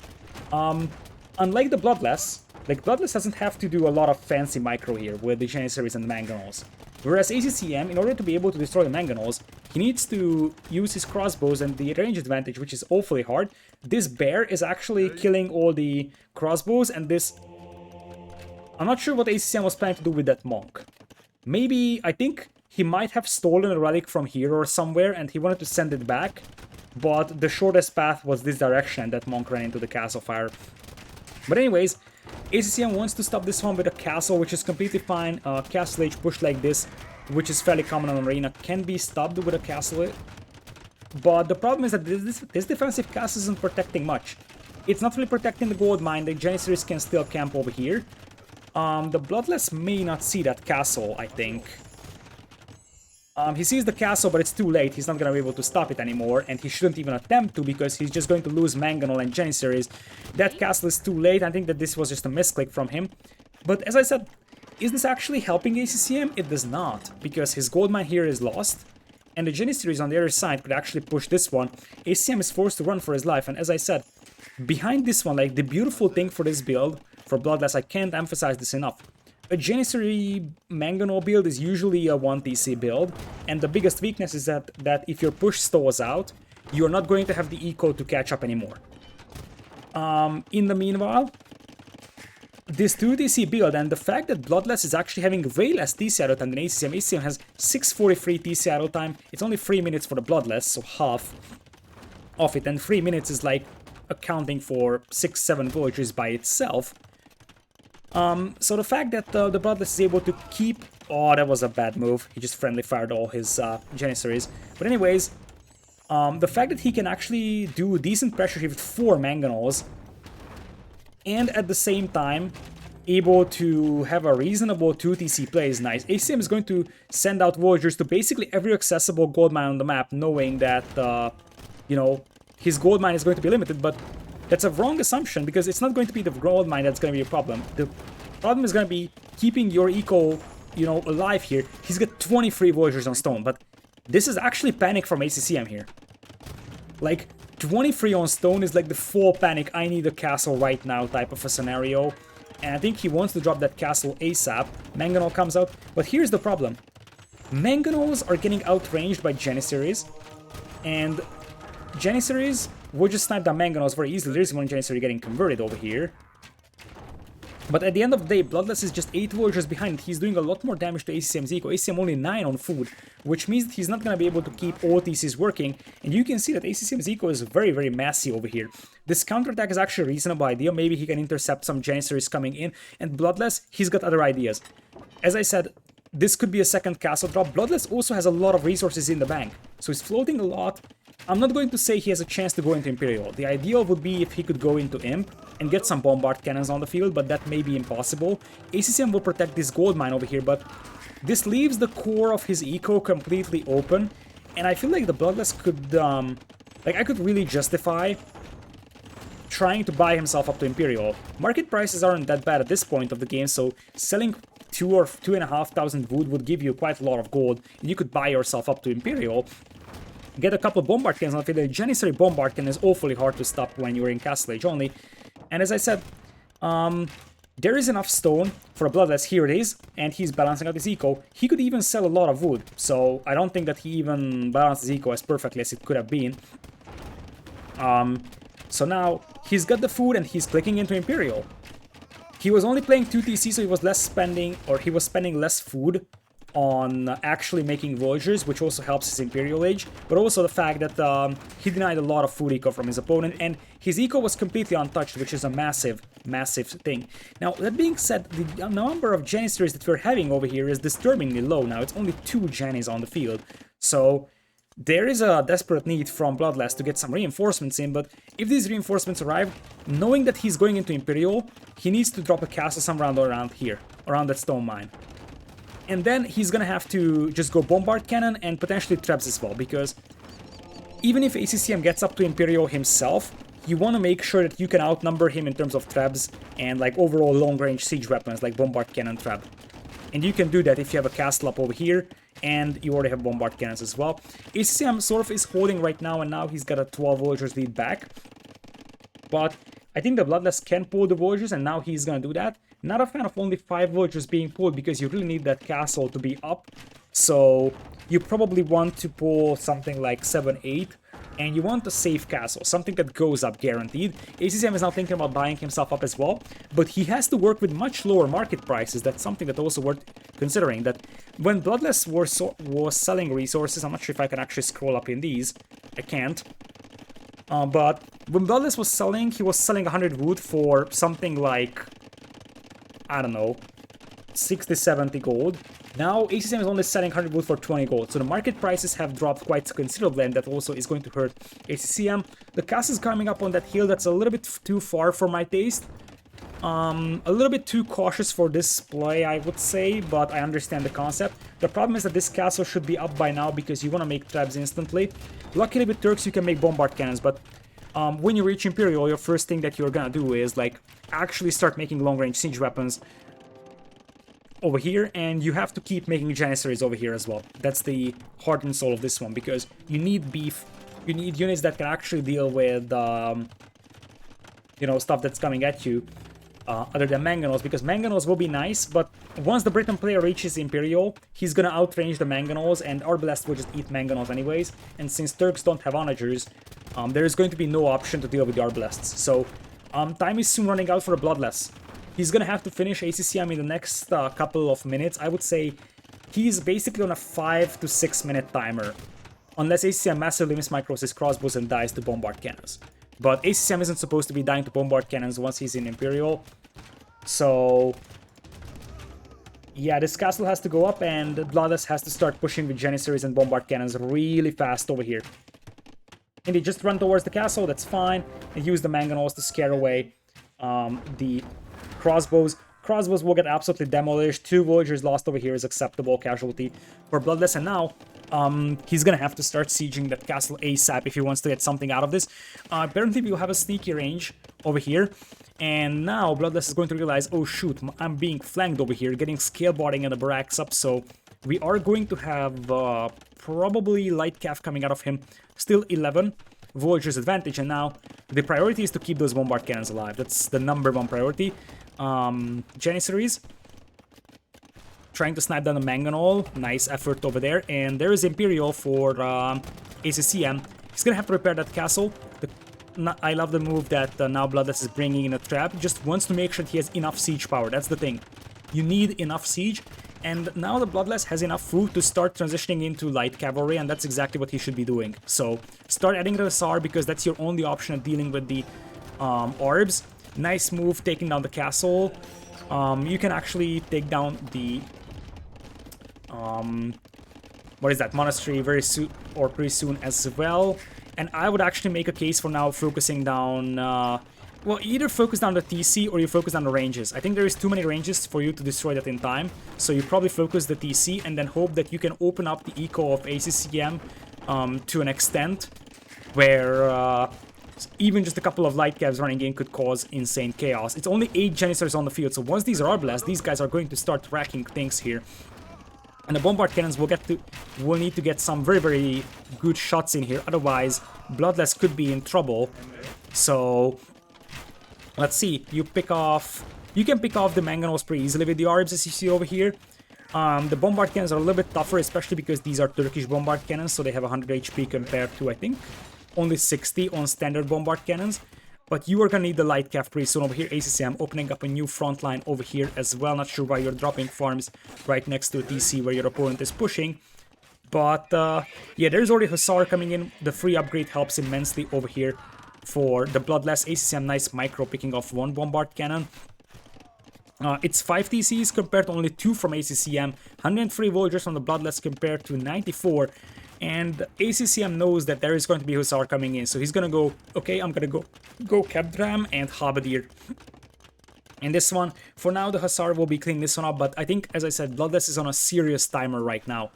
Speaker 1: unlike the Bloodless, like, Bloodless doesn't have to do a lot of fancy micro here with the Janissaries and the Mangonels. Whereas ACCM, in order to be able to destroy the Mangonels, he needs to use his crossbows and the range advantage, which is awfully hard. This bear is actually killing all the crossbows, and this... I'm not sure what ACCM was planning to do with that monk. Maybe, I think he might have stolen a relic from here or somewhere, and he wanted to send it back, but the shortest path was this direction, and that monk ran into the castle fire. But anyways, ACCM wants to stop this one with a castle, which is completely fine. Castle Age push like this, which is fairly common on Arena, can be stopped with a castle. But the problem is that this defensive castle isn't protecting much. It's not really protecting the gold mine. The Janissaries can still camp over here. The Bloodless may not see that castle, I think. He sees the castle, but it's too late. He's not going to be able to stop it anymore, and he shouldn't even attempt to, because he's just going to lose Mangonel and Janissaries. That castle is too late. I think that this was just a misclick from him. But as I said, is this actually helping ACCM? It does not, because his gold mine here is lost, and the Janissaries on the other side could actually push this one. ACCM is forced to run for his life, and as I said, behind this one, like, the beautiful thing for this build, for Bloodless, I can't emphasize this enough. A Janissary Mangonel build is usually a 1 TC build, and the biggest weakness is that if your push stalls out, you're not going to have the eco to catch up anymore. In the meanwhile, this 2 TC build, and the fact that Bloodless is actually having way less TC idle time than ACCM. ACCM has 6:43 TC idle time. It's only 3 minutes for the Bloodless, so half of it, and 3 minutes is like accounting for 6-7 villagers by itself. So the fact that the Bloodless is able to keep... Oh, that was a bad move. He just friendly fired all his Janissaries. But anyways, the fact that he can actually do decent pressure here with 4 Mangonels, and at the same time able to have a reasonable 2 TC play is nice. ACM is going to send out villagers to basically every accessible gold mine on the map, knowing that, you know, his gold mine is going to be limited, but that's a wrong assumption, because it's not going to be the gold mine that's going to be a problem. The problem is going to be keeping your eco, you know, alive here. He's got 23 villagers on stone, but this is actually panic from ACCM here. Like, 23 on stone is like the full panic, I need a castle right now type of a scenario. And I think he wants to drop that castle ASAP. Mangonel comes out, but here's the problem. Mangonels are getting outranged by Janissaries, and Janissaries would just snipe down Mangonels very easily. There's one Janissary getting converted over here. But at the end of the day, Bloodless is just 8 villagers behind. He's doing a lot more damage to ACCM's eco. ACCM only 9 on food, which means that he's not going to be able to keep all TCs working. And you can see that ACCM's eco is very, very messy over here. This counterattack is actually a reasonable idea. Maybe he can intercept some Janissaries coming in. And Bloodless, he's got other ideas. As I said, this could be a second castle drop. Bloodless also has a lot of resources in the bank, so he's floating a lot. I'm not going to say he has a chance to go into Imperial. The ideal would be if he could go into Imp and get some bombard cannons on the field, but that may be impossible. ACCM will protect this gold mine over here, but this leaves the core of his eco completely open, and I feel like the Bloodless could, like, I could really justify trying to buy himself up to Imperial. Market prices aren't that bad at this point of the game, so selling 2 or 2,500 wood would give you quite a lot of gold, and you could buy yourself up to Imperial. Get a couple of bombard cannons on the field. The Janissary bombard cannon is awfully hard to stop when you're in Castle Age only. And as I said, there is enough stone for a Bloodless. Here it is, and he's balancing out his eco. He could even sell a lot of wood, so I don't think that he even balanced his eco as perfectly as it could have been. So now he's got the food and he's clicking into Imperial. He was only playing 2 TC, so he was spending less food on actually making villagers, which also helps his Imperial Age, but also the fact that he denied a lot of food eco from his opponent, and his eco was completely untouched, which is a massive, massive thing. Now, that being said, the number of Janissaries that we're having over here is disturbingly low now. It's only 2 Janis on the field, so there is a desperate need from Bloodless to get some reinforcements in, but if these reinforcements arrive, knowing that he's going into Imperial, he needs to drop a castle somewhere around here, around that stone mine. And then he's gonna have to just go Bombard Cannon and potentially Trebs as well, because even if ACCM gets up to Imperial himself, you want to make sure that you can outnumber him in terms of Trebs and like overall long-range siege weapons like Bombard Cannon, Treb. And you can do that if you have a castle up over here, and you already have Bombard Cannons as well. ACCM sort of is holding right now, and now he's got a 12 villagers lead back. But I think the Bloodless can pull the villagers, and now he's gonna do that. Not a fan of only 5 villagers being pulled, because you really need that castle to be up. So you probably want to pull something like 7, 8, and you want a safe castle, something that goes up guaranteed. ACCM is now thinking about buying himself up as well, but he has to work with much lower market prices. That's something that also worth considering, that when Bloodless was selling resources, I'm not sure if I can actually scroll up in these, I can't. But when Bloodless was selling, he was selling 100 wood for something like, I don't know, 60, 70 gold. Now ACCM is only selling 100 wood for 20 gold, so the market prices have dropped quite considerably, and that also is going to hurt ACCM. The castle is coming up on that hill that's a little bit too far for my taste. A little bit too cautious for this play, I would say, but I understand the concept. The problem is that this castle should be up by now, because you want to make traps instantly. Luckily with Turks you can make Bombard Cannons, but when you reach Imperial, your first thing that you're gonna do is like actually start making long-range siege weapons over here, and you have to keep making Janissaries over here as well. That's the heart and soul of this one, because you need beef, you need units that can actually deal with, you know, stuff that's coming at you, other than Mangonels, because Mangonels will be nice, but once the Briton player reaches Imperial, he's gonna outrange the Mangonels, and Arbalest will just eat Mangonels anyways, and since Turks don't have onagers, there is going to be no option to deal with the Arbalests. So, time is soon running out for a Bloodless. He's gonna have to finish ACCM in the next couple of minutes. I would say he's basically on a 5 to 6 minute timer, unless ACCM massively mismicros his crossbows and dies to Bombard Cannons. But ACCM isn't supposed to be dying to Bombard Cannons once he's in Imperial. So yeah, this castle has to go up, and Bloodless has to start pushing with Janissaries and Bombard Cannons really fast over here. And they just run towards the castle, that's fine, and use the Mangonels to scare away the crossbows. Crossbows will get absolutely demolished. 2 villagers lost over here is acceptable casualty for Bloodless, and now he's gonna have to start sieging that castle ASAP if he wants to get something out of this. Apparently we'll have a sneaky range over here, and now Bloodless is going to realize, oh shoot, I'm being flanked over here, getting scale botting and the barracks up, so we are going to have probably light cav coming out of him. Still 11 villagers advantage, and now the priority is to keep those Bombard Cannons alive. That's the #1 priority. Janissaries trying to snipe down the Mangonel. Nice effort over there. And there is Imperial for ACCM. He's gonna have to repair that castle. I love the move that now Bloodless is bringing in a trap. Just wants to make sure that he has enough siege power. That's the thing. You need enough siege. And now the Bloodless has enough food to start transitioning into light cavalry, and that's exactly what he should be doing. So start adding the SAR, because that's your only option of dealing with the Arbs. Nice move taking down the castle. You can actually take down the what is that, monastery very soon, or pretty soon as well. And I would actually make a case for now focusing down well, either focus down the TC or you focus on the ranges. I think there is too many ranges for you to destroy that in time, so you probably focus the TC and then hope that you can open up the eco of ACCM to an extent where even just a couple of light cavs running in could cause insane chaos. It's only 8 Janissaries on the field, so once these are blessed, these guys are going to start wrecking things here. And the Bombard Cannons will need to get some very, very good shots in here, otherwise Bloodless could be in trouble. So let's see, you can pick off the Mangonels pretty easily with the Arbs, as you see over here. The Bombard Cannons are a little bit tougher, especially because these are Turkish Bombard Cannons, so they have 100 HP compared to, I think, only 60 on standard Bombard Cannons. But you are gonna need the light cav pretty soon. Over here, ACCM opening up a new front line over here as well. Not sure why you're dropping farms right next to a TC where your opponent is pushing. But yeah, there's already Hussar coming in. The free upgrade helps immensely over here for the Bloodless. ACCM, nice micro picking off 1 bombard cannon. It's 5 TCs compared to only 2 from ACCM. 103 Villagers from the Bloodless compared to 94. And ACCM knows that there is going to be Hussar coming in. So he's gonna go, okay, I'm gonna go Capdram and Halberdier. And this one, for now, the Hussar will be cleaning this one up. But I think, as I said, Bloodless is on a serious timer right now.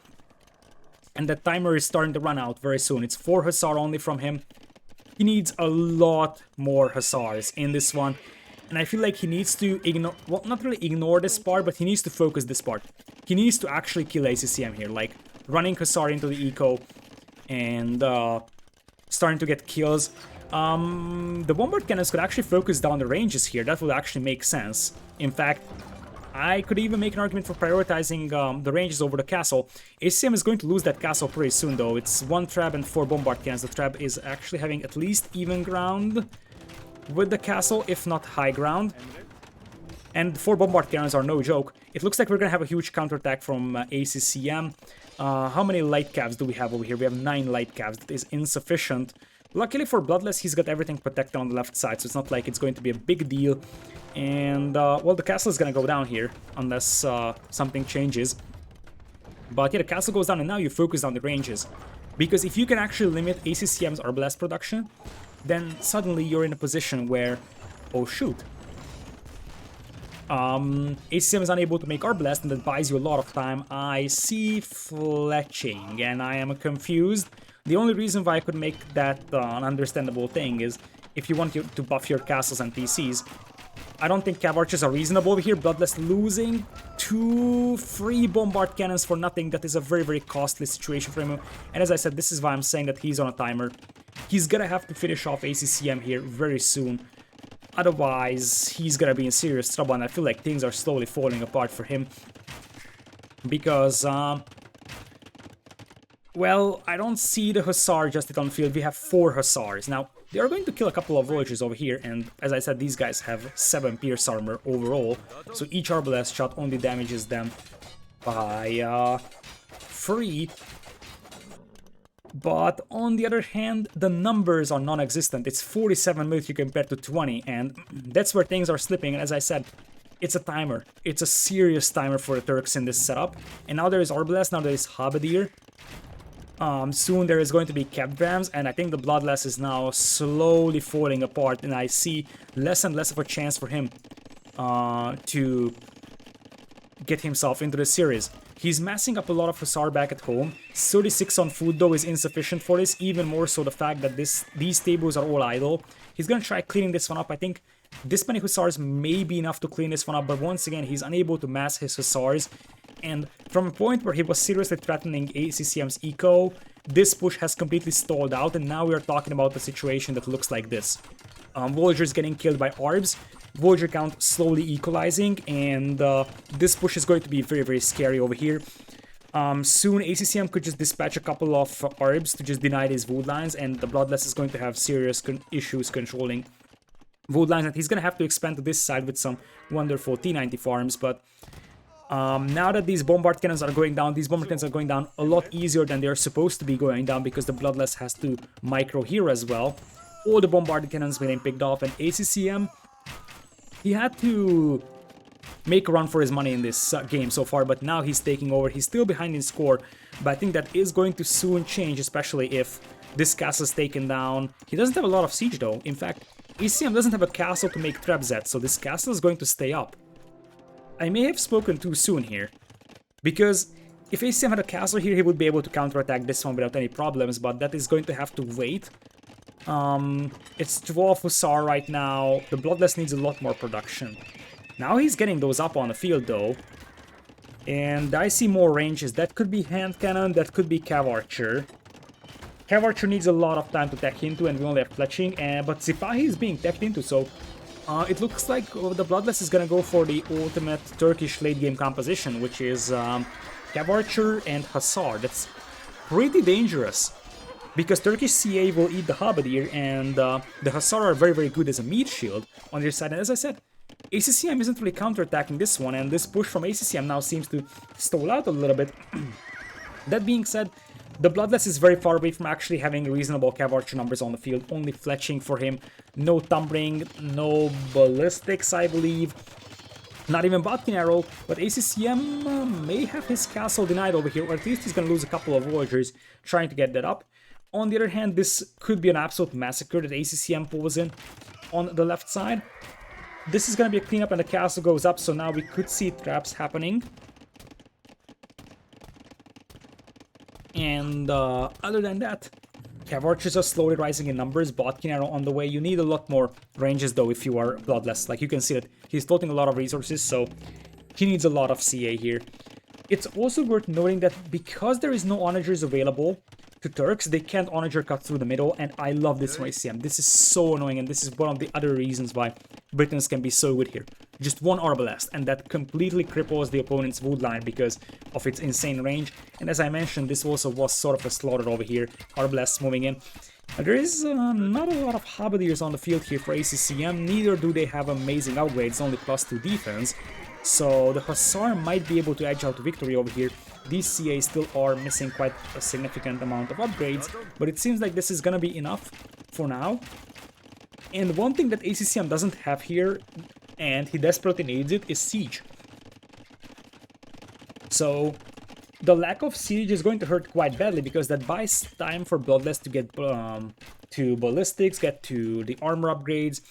Speaker 1: And that timer is starting to run out very soon. It's 4 Hussar only from him. He needs a lot more Hussars in this one. And I feel like he needs to ignore, well, not really ignore this part, but he needs to focus this part. He needs to actually kill ACCM here, like running Hussar into the eco and starting to get kills. The bombard cannons could actually focus down the ranges here. That would actually make sense. In fact, I could even make an argument for prioritizing the ranges over the castle. ACCM is going to lose that castle pretty soon, though. It's 1 trap and 4 bombard cannons. The trap is actually having at least even ground with the castle, if not high ground. And 4 bombard cannons are no joke. It looks like we're gonna have a huge counterattack from ACCM. How many light cavs do we have over here? We have 9 light cavs. That is insufficient. Luckily for Bloodless, he's got everything protected on the left side, so it's not like it's going to be a big deal. And, well, the castle is gonna go down here, unless something changes. But yeah, the castle goes down, and now you focus on the ranges. Because if you can actually limit ACCM's Arbalest production, then suddenly you're in a position where, oh shoot, ACCM is unable to make Arbalest, and that buys you a lot of time. I see fletching, and I am confused. The only reason why I could make that an understandable thing is if you want to buff your castles and PCs. I don't think Cav Archers are reasonable over here. Bloodless losing 2 free bombard cannons for nothing. That is a very, very costly situation for him. And as I said, this is why I'm saying that he's on a timer. He's gonna have to finish off ACCM here very soon. Otherwise, he's gonna be in serious trouble, and I feel like things are slowly falling apart for him. Because, well, I don't see the Hussar just on field. We have 4 Hussars. Now, they are going to kill a couple of villagers over here, and as I said, these guys have 7 pierce armor overall. So each Arbalest shot only damages them by 3. But on the other hand, the numbers are non-existent. It's 47 military compared to 20, and that's where things are slipping. And as I said, it's a timer. It's a serious timer for the Turks in this setup. And now there is Arbalest, now there is Halberdier. Soon there is going to be Capdrams, and I think the Bloodless is now slowly falling apart, and I see less and less of a chance for him to get himself into the series. He's massing up a lot of Hussar back at home. 36 on food, though, is insufficient for this, even more so the fact that these tables are all idle. He's gonna try cleaning this one up. I think this many Hussars may be enough to clean this one up, but once again, he's unable to mass his Hussars. And from a point where he was seriously threatening ACCM's eco, this push has completely stalled out, and now we are talking about a situation that looks like this. Villagers getting killed by Arbs, villager count slowly equalizing, and this push is going to be very, very scary over here. Soon ACCM could just dispatch a couple of Arbs to just deny these wood lines, and the Bloodless is going to have serious issues controlling wood lines, and he's going to have to expand to this side with some wonderful T90 farms, but now that these bombard cannons are going down, these bombard cannons are going down a lot easier than they're supposed to be going down, because the Bloodless has to micro here as well. All the bombard cannons being picked off, and ACCM, he had to make a run for his money in this game so far, but now he's taking over. He's still behind in score, but I think that is going to soon change, especially if this castle is taken down. He doesn't have a lot of siege though. In fact, ACCM doesn't have a castle to make traps at, so this castle is going to stay up. I may have spoken too soon here, because if ACCM had a castle here, he would be able to counterattack this one without any problems, but that is going to have to wait. It's 12 Hussar right now. The Bloodless needs a lot more production. Now he's getting those up on the field though. And I see more ranges. That could be hand cannon, that could be Cav Archer. Cav Archer needs a lot of time to tech into, and we only have fletching, but Sipahi is being teched into, so it looks like the Bloodless is gonna go for the ultimate Turkish late game composition, which is Cav Archer and Hussar. That's pretty dangerous. because Turkish CA will eat the Halberdier, and the Hussar are very, very good as a meat shield on their side. And as I said, ACCM isn't really counterattacking this one, and this push from ACCM now seems to stall out a little bit. That being said, the Bloodless is very far away from actually having reasonable Cav Archer numbers on the field, only fletching for him, no tumbling, no ballistics, I believe. Not even Botkin Arrow, but ACCM may have his castle denied over here, or at least he's going to lose a couple of villagers trying to get that up. On the other hand, this could be an absolute massacre that ACCM pulls in on the left side. This is going to be a cleanup and the castle goes up, so now we could see traps happening. And other than that, Cav Archers are slowly rising in numbers, Botkin Arrow on the way. You need a lot more ranges though if you are Bloodless. Like you can see that he's toting a lot of resources, so he needs a lot of CA here. It's also worth noting that because there is no onagers available to Turks, they can't onager cut through the middle, and I love this from ACM. This is so annoying, and this is one of the other reasons why Britons can be so good here. Just one Arbalest, and that completely cripples the opponent's wood line because of its insane range. And as I mentioned, this also was sort of a slaughter over here. Arbalests moving in. There is not a lot of Halberdiers on the field here for ACCM, neither do they have amazing upgrades, only +2 defense. So the Hussar might be able to edge out to victory over here. These CA still are missing quite a significant amount of upgrades, but it seems like this is gonna be enough for now. And one thing that ACCM doesn't have here, and he desperately needs it, is Siege. So the lack of Siege is going to hurt quite badly because that buys time for Bloodless to get to ballistics, get to the armor upgrades,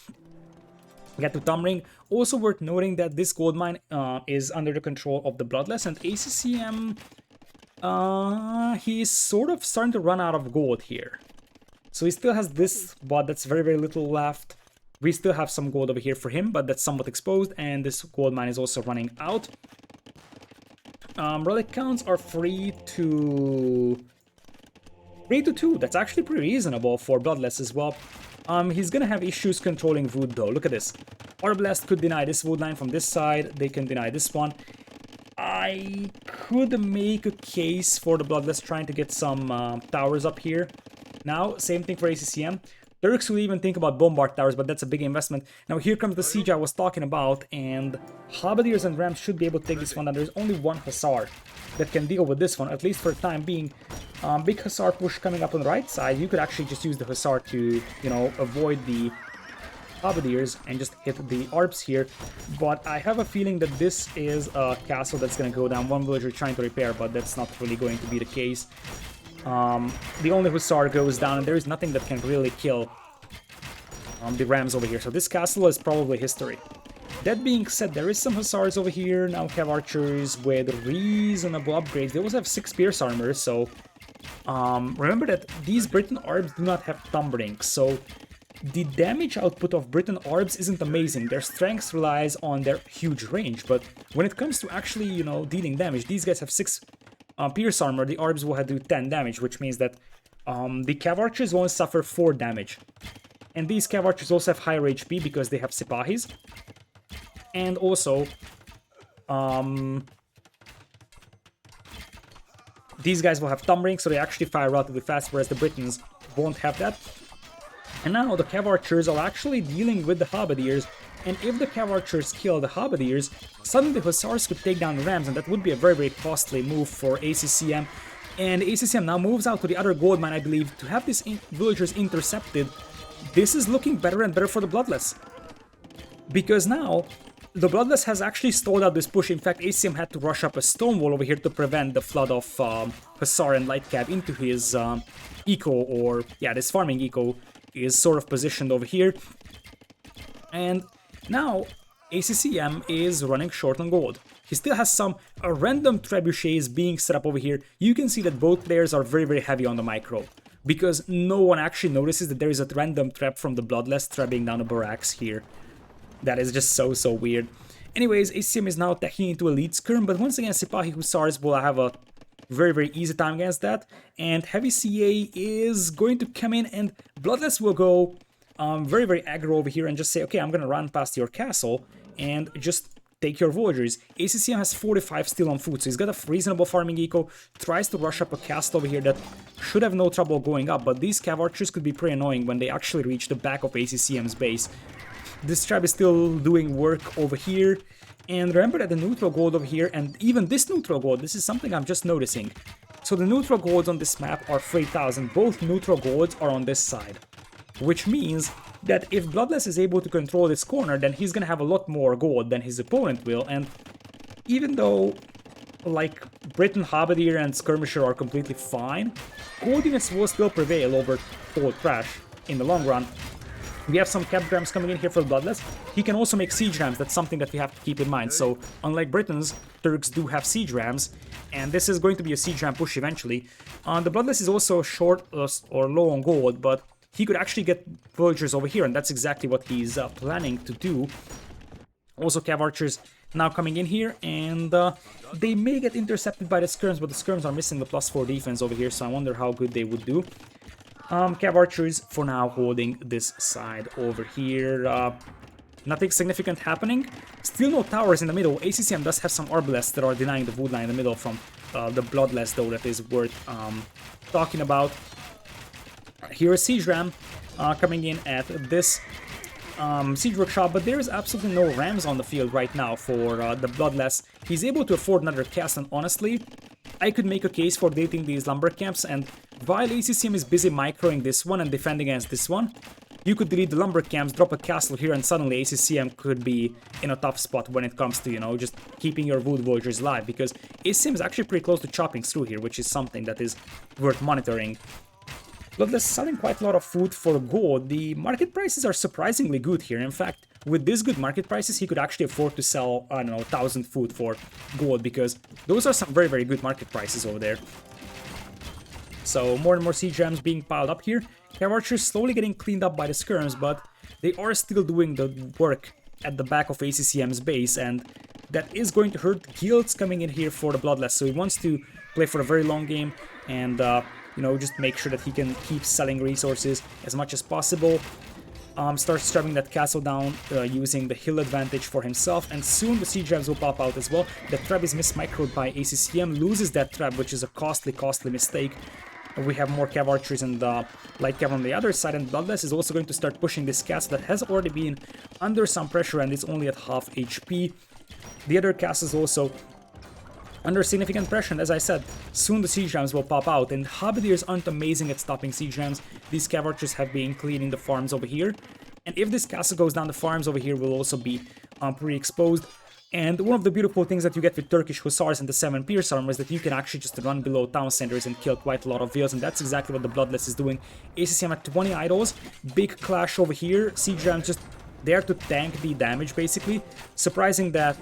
Speaker 1: get to Thumbring. Also worth noting that this gold mine is under the control of the Bloodless, and ACCM, he's sort of starting to run out of gold here. So he still has this, but that's very, very little left. We still have some gold over here for him, but that's somewhat exposed, and this gold mine is also running out. Relic counts are 3 to 2. That's actually pretty reasonable for Bloodless as well. He's gonna have issues controlling wood though. Look at this. Arbalest could deny this wood line from this side. They can deny this one. I could make a case for the Bloodless trying to get some towers up here. Now, same thing for ACCM. Turks will even think about bombard towers, but that's a big investment. Now here comes the siege I was talking about, and Halberdiers and Rams should be able to take this one down. There's only one Hussar that can deal with this one, at least for the time being. Big Hussar push coming up on the right side. You could actually just use the Hussar to, you know, avoid the Halberdiers and just hit the ARPs here. But I have a feeling that this is a castle that's going to go down. One villager trying to repair, but that's not really going to be the case. The only Hussar goes down, and there is nothing that can really kill the Rams over here. So this castle is probably history. That being said, there is some Hussars over here. Now have archers with reasonable upgrades. They also have 6 Pierce armor, so remember that these Briton Arbs do not have Thumbring, so the damage output of Briton Arbs isn't amazing. Their strength relies on their huge range, but when it comes to actually, you know, dealing damage, these guys have 6 Pierce armor. The Arbs will do 10 damage, which means that the Cav Archers won't suffer 4 damage. And these Cav Archers also have higher HP because they have Sipahis. And also, these guys will have Thumbring, so they actually fire relatively fast, whereas the Britons won't have that. And now the Cav Archers are actually dealing with the Halberdiers, and if the Cav Archers kill the Halberdiers, suddenly the Hussars could take down the Rams, and that would be a very, very costly move for ACCM. And ACCM now moves out to the other gold mine, I believe, to have these villagers intercepted. This is looking better and better for the Bloodless, because now the Bloodless has actually stalled out this push. In fact, ACM had to rush up a stone wall over here to prevent the flood of Hussar and Light Cav into his eco, or yeah, this farming eco is sort of positioned over here. And now ACCM is running short on gold. He still has some random trebuchets being set up over here. You can see that both players are very, very heavy on the micro, because no one actually notices that there is a random trap from the Bloodless trapping down a barracks here. That is just so, so weird. Anyways, ACCM is now attacking into a lead skirm, but once again, Sipahi Hussars will have a very, very easy time against that. And Heavy CA is going to come in, and Bloodless will go very, very aggro over here and just say, okay, I'm going to run past your castle and just take your villagers. ACCM has 45 still on food, so he's got a reasonable farming eco, tries to rush up a castle over here that should have no trouble going up, but these cav archers could be pretty annoying when they actually reach the back of ACCM's base. This trap is still doing work over here, and remember that the neutral gold over here, and even this neutral gold, this is something I'm just noticing. So the neutral golds on this map are 3000, both neutral golds are on this side, which means that if Bloodless is able to control this corner, then he's gonna have a lot more gold than his opponent will, and even though, like, Britain, Halberdier, and Skirmisher are completely fine, goldiness will still prevail over gold trash in the long run. We have some cap grams coming in here for Bloodless. He can also make siege rams, that's something that we have to keep in mind. So, unlike Britons, Turks do have siege rams, and this is going to be a siege ram push eventually. The Bloodless is also short or low on gold, but he could actually get villagers over here, and that's exactly what he's planning to do. Also, cav archers now coming in here, and they may get intercepted by the skirms, but the skirms are missing the +4 defense over here, so I wonder how good they would do. Cav archers for now holding this side over here. Nothing significant happening. Still no towers in the middle. ACCM does have some arbalests that are denying the wood line in the middle from the Bloodless, though, that is worth talking about. Here is Siege Ram coming in at this Siege Workshop, but there is absolutely no rams on the field right now for the Bloodless. He's able to afford another cast, and honestly, I could make a case for deleting these lumber camps, and while ACCM is busy microing this one and defending against this one, you could delete the lumber camps, drop a castle here, and suddenly ACCM could be in a tough spot when it comes to, you know, just keeping your wood villagers alive, because ACCM is actually pretty close to chopping through here, which is something that is worth monitoring. Bloodless selling quite a lot of food for gold. The market prices are surprisingly good here. In fact, with this good market prices, he could actually afford to sell, I don't know, 1000 food for gold, because those are some very, very good market prices over there. So more and more siege rams being piled up here. Cav archers slowly getting cleaned up by the skirms, but they are still doing the work at the back of ACCM's base, and that is going to hurt. Guilds coming in here for the Bloodless, so he wants to play for a very long game and you know, just make sure that he can keep selling resources as much as possible. Starts strapping that castle down using the hill advantage for himself, and soon the siege rams will pop out as well. The trap is mismicroed by ACCM, loses that trap, which is a costly mistake. We have more cav archers and light cav on the other side, and Bloodless is also going to start pushing this castle that has already been under some pressure and is only at half HP. The other castle is also under significant pressure, and as I said, soon the siege rams will pop out, and Halberdiers aren't amazing at stopping siege rams. These cav archers have been cleaning the farms over here, and if this castle goes down, the farms over here will also be pretty exposed. And one of the beautiful things that you get with Turkish Hussars and the 7 Pierce armor is that you can actually just run below town centers and kill quite a lot of vills, and that's exactly what the Bloodless is doing. ACCM at 20 idols, big clash over here, siege rams just there to tank the damage basically. Surprising that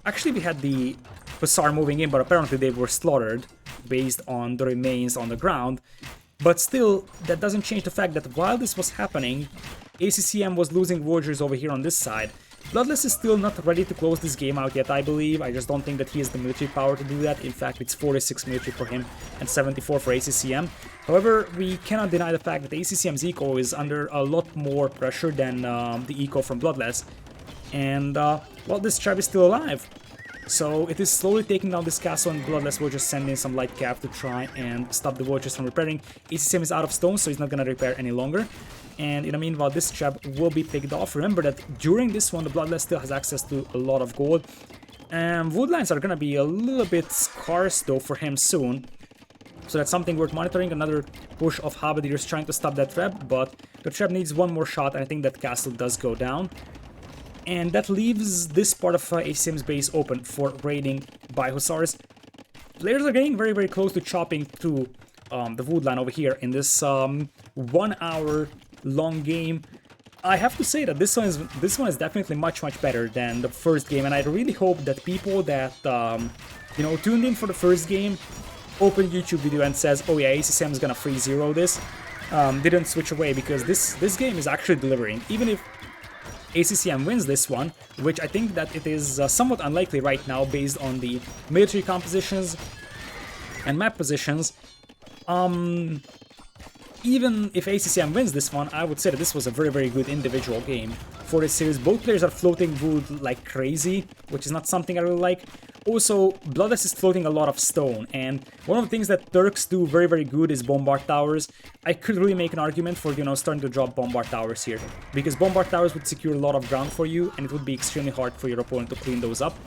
Speaker 1: actually we had the Hussar moving in, but apparently they were slaughtered based on the remains on the ground. But still, that doesn't change the fact that while this was happening, ACCM was losing villagers over here on this side. Bloodless is still not ready to close this game out yet, I believe. I just don't think that he has the military power to do that. In fact, it's 46 military for him and 74 for ACCM. However, we cannot deny the fact that ACCM's eco is under a lot more pressure than the eco from Bloodless. And, well, this trap is still alive. So it is slowly taking down this castle, and Bloodless will just send in some light cav to try and stop the villagers from repairing. ACCM is out of stone, so he's not gonna repair any longer. And in the meanwhile, this trap will be picked off. Remember that during this one, the Bloodless still has access to a lot of gold. And wood lines are gonna be a little bit scarce though for him soon. So that's something worth monitoring. Another push of Halberdiers trying to stop that trap, but the trap needs one more shot, and I think that castle does go down. And that leaves this part of ACCM's base open for raiding by Hussars. Players are getting very, very close to chopping through the wood line over here in this 1 hour long game. I have to say that this one is definitely much better than the first game, and I really hope that people that you know, tuned in for the first game, open YouTube video and says, oh yeah, ACCM is gonna 3-0 this, didn't switch away, because this game is actually delivering. Even if ACCM wins this one, which I think that it is somewhat unlikely right now based on the military compositions and map positions, even if ACCM wins this one, I would say that this was a very, very good individual game for this series. Both players are floating wood like crazy, which is not something I really like. Also, Bloodless is floating a lot of stone, and one of the things that Turks do very, very good is Bombard Towers. I could really make an argument for, starting to drop Bombard Towers here, because Bombard Towers would secure a lot of ground for you, and it would be extremely hard for your opponent to clean those up.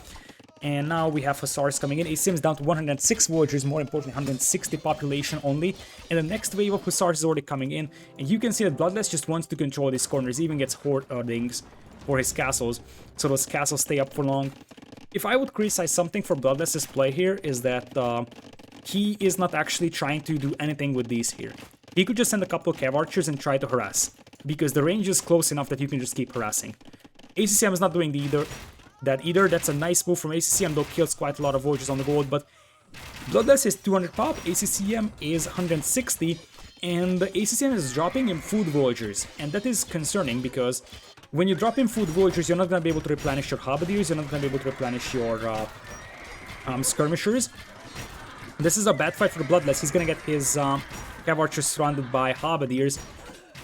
Speaker 1: And now we have Hussars coming in. ACCM is down to 106 villagers, more importantly 160 population only. And the next wave of Hussars is already coming in. And you can see that Bloodless just wants to control these corners, even gets hoardings for his castles, so those castles stay up for long. If I would criticize something for Bloodless's play here, is that he is not actually trying to do anything with these here. He could just send a couple of cav archers and try to harass, because the range is close enough that you can just keep harassing. ACCM is not doing that either. That's a nice move from ACCM, though kills quite a lot of villagers on the gold, but Bloodless is 200 pop, ACCM is 160, and ACCM is dropping in food villagers, and that is concerning because when you drop in food villagers, you're not going to be able to replenish your halberdiers, you're not going to be able to replenish your skirmishers. This is a bad fight for Bloodless. He's going to get his cav archers surrounded by halberdiers.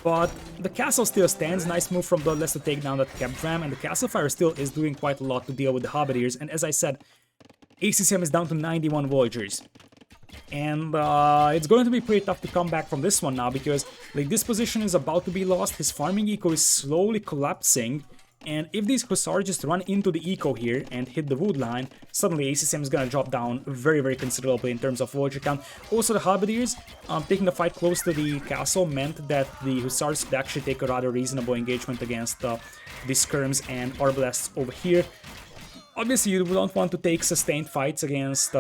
Speaker 1: But the castle still stands. Nice move from Bloodless to take down that cav ram, and the castle fire still is doing quite a lot to deal with the halberdiers. And as I said, ACCM is down to 91 villagers. And it's going to be pretty tough to come back from this one now, because like this position is about to be lost. His farming eco is slowly collapsing. And if these Hussars just run into the eco here and hit the wood line, suddenly ACCM is gonna drop down very, very considerably in terms of villager count. Also, the halberdiers taking the fight close to the castle meant that the Hussars could actually take a rather reasonable engagement against the skirms and arbalests over here. Obviously, you don't want to take sustained fights against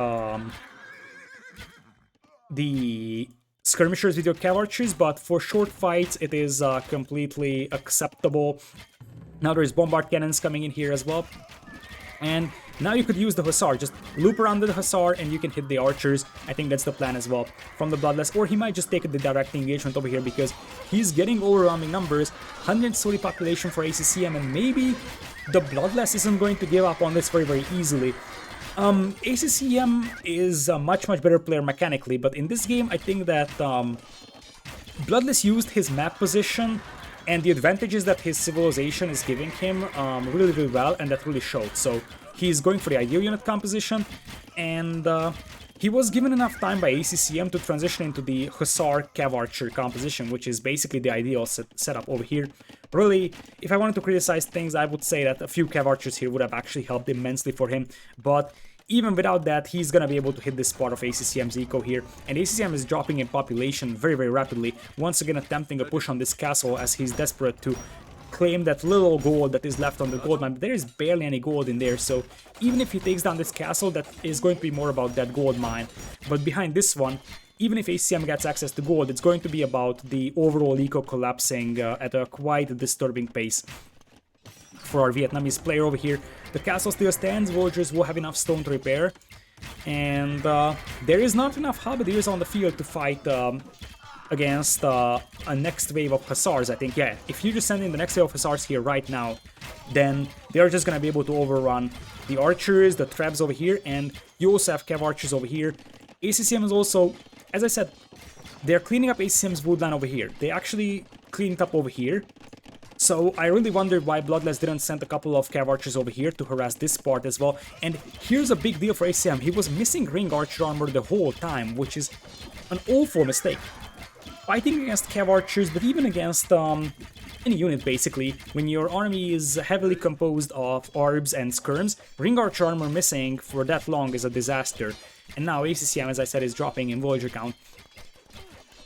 Speaker 1: the skirmishers with your cav archers, but for short fights, it is completely acceptable. Now there's bombard cannons coming in here as well. And now you could use the Hussar, just loop around the Hussar and you can hit the archers. I think that's the plan as well from the Bloodless. Or he might just take the direct engagement over here because he's getting overwhelming numbers. 140 population for ACCM, and maybe the Bloodless isn't going to give up on this very, very easily. ACCM is a much, much better player mechanically, but in this game I think that Bloodless used his map position and the advantages that his civilization is giving him really, really well, and that really showed. So he's going for the ideal unit composition, and he was given enough time by ACCM to transition into the Hussar Cav Archer composition, which is basically the ideal setup over here. Really, if I wanted to criticize things, I would say that a few Cav Archers here would have actually helped immensely for him, but even without that, he's gonna be able to hit this part of ACCM's eco here, and ACCM is dropping in population very, very rapidly, once again attempting a push on this castle as he's desperate to claim that little gold that is left on the gold mine, but there is barely any gold in there, so even if he takes down this castle, that is going to be more about that gold mine. But behind this one, even if ACCM gets access to gold, it's going to be about the overall eco collapsing at a quite disturbing pace. For our Vietnamese player over here, the castle still stands, villagers will have enough stone to repair, and there is not enough halberdiers on the field to fight against a next wave of Hussars, I think. Yeah, if you just send in the next wave of Hussars here right now, then they're just gonna be able to overrun the archers, the traps over here, and you also have cav archers over here. ACCM is also, as I said, they're cleaning up ACCM's woodline over here. They actually cleaned up over here. So I really wondered why Bloodless didn't send a couple of cav archers over here to harass this part as well. And here's a big deal for ACCM. He was missing ring archer armor the whole time, which is an awful mistake. Fighting against cav archers, but even against any unit basically, when your army is heavily composed of arbs and skirms, ring archer armor missing for that long is a disaster. And now ACCM, as I said, is dropping in villager count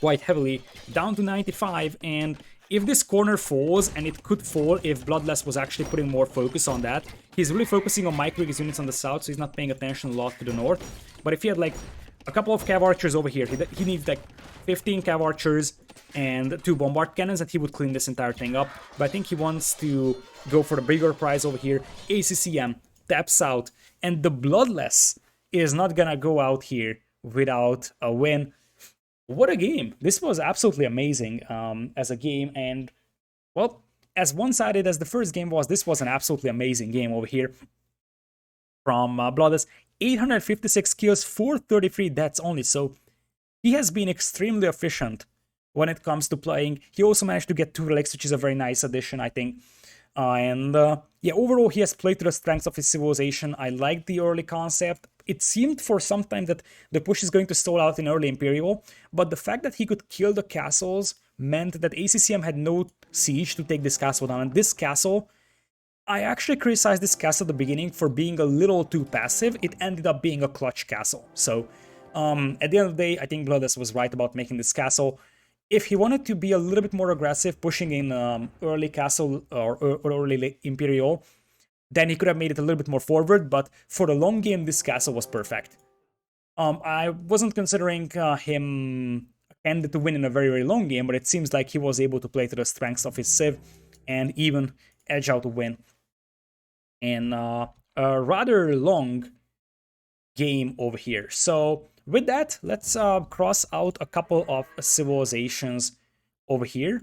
Speaker 1: quite heavily, down to 95, and if this corner falls, and it could fall if Bloodless was actually putting more focus on that, he's really focusing on micro-rig units on the south, so he's not paying attention a lot to the north. But if he had like a couple of cav archers over here, he needs like 15 cav archers and 2 bombard cannons, and he would clean this entire thing up. But I think he wants to go for the bigger prize over here. ACCM taps out, and the Bloodless is not gonna go out here without a win. What a game! This was absolutely amazing as a game, and, well, as one-sided as the first game was, this was an absolutely amazing game over here from Bloodless. 856 kills, 433 deaths only, so he has been extremely efficient when it comes to playing. He also managed to get 2 relics, which is a very nice addition, I think. Yeah, overall, he has played to the strengths of his civilization. I like the early concept. It seemed for some time that the push is going to stall out in early Imperial, but the fact that he could kill the castles meant that ACCM had no siege to take this castle down. And this castle, I actually criticized this castle at the beginning for being a little too passive. It ended up being a clutch castle. So, at the end of the day, I think Bloodless was right about making this castle. If he wanted to be a little bit more aggressive, pushing in early castle or early Imperial, then he could have made it a little bit more forward, but for the long game, this castle was perfect. I wasn't considering him ended to win in a very, very long game, but it seems like he was able to play to the strengths of his civ and even edge out a win in a rather long game over here. So with that, let's cross out a couple of civilizations over here.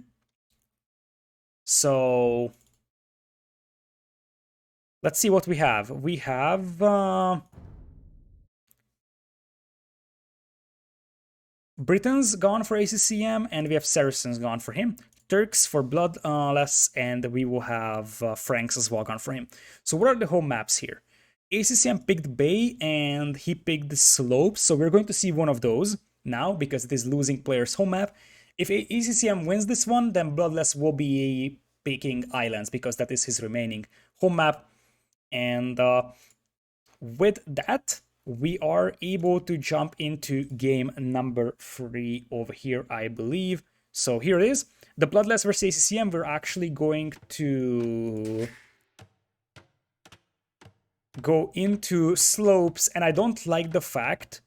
Speaker 1: So let's see what we have. We have Britons gone for ACCM, and we have Saracens gone for him. Turks for Bloodless, and we will have Franks as well gone for him. So what are the home maps here? ACCM picked Bay, and he picked the Slopes, so we're going to see one of those now, because it is losing player's home map. If ACCM wins this one, then Bloodless will be picking Islands, because that is his remaining home map. And with that, we are able to jump into game number 3 over here, I believe. So here it is. The Bloodless versus ACCM, we're actually going to go into Slopes, and I don't like the fact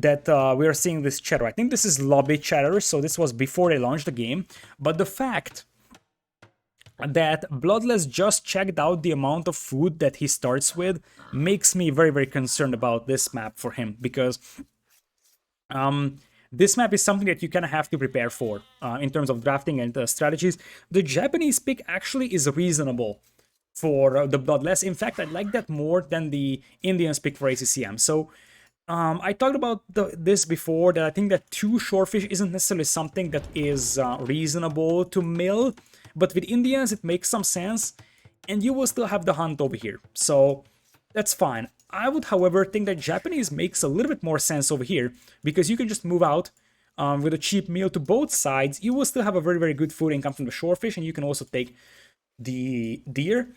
Speaker 1: that we are seeing this chatter. I think this is lobby chatter, so this was before they launched the game. But the fact that Bloodless just checked out the amount of food that he starts with makes me very, very concerned about this map for him, because this map is something that you kind of have to prepare for in terms of drafting and strategies. The Japanese pick actually is reasonable for the Bloodless. In fact, I like that more than the Indians pick for ACCM. So I talked about this before, that I think that 2 shorefish isn't necessarily something that is reasonable to mill, but with Indians it makes some sense, and you will still have the hunt over here, so that's fine. I would, however, think that Japanese makes a little bit more sense over here, because you can just move out with a cheap meal to both sides. You will still have a very, very good food income from the shorefish, and you can also take the deer.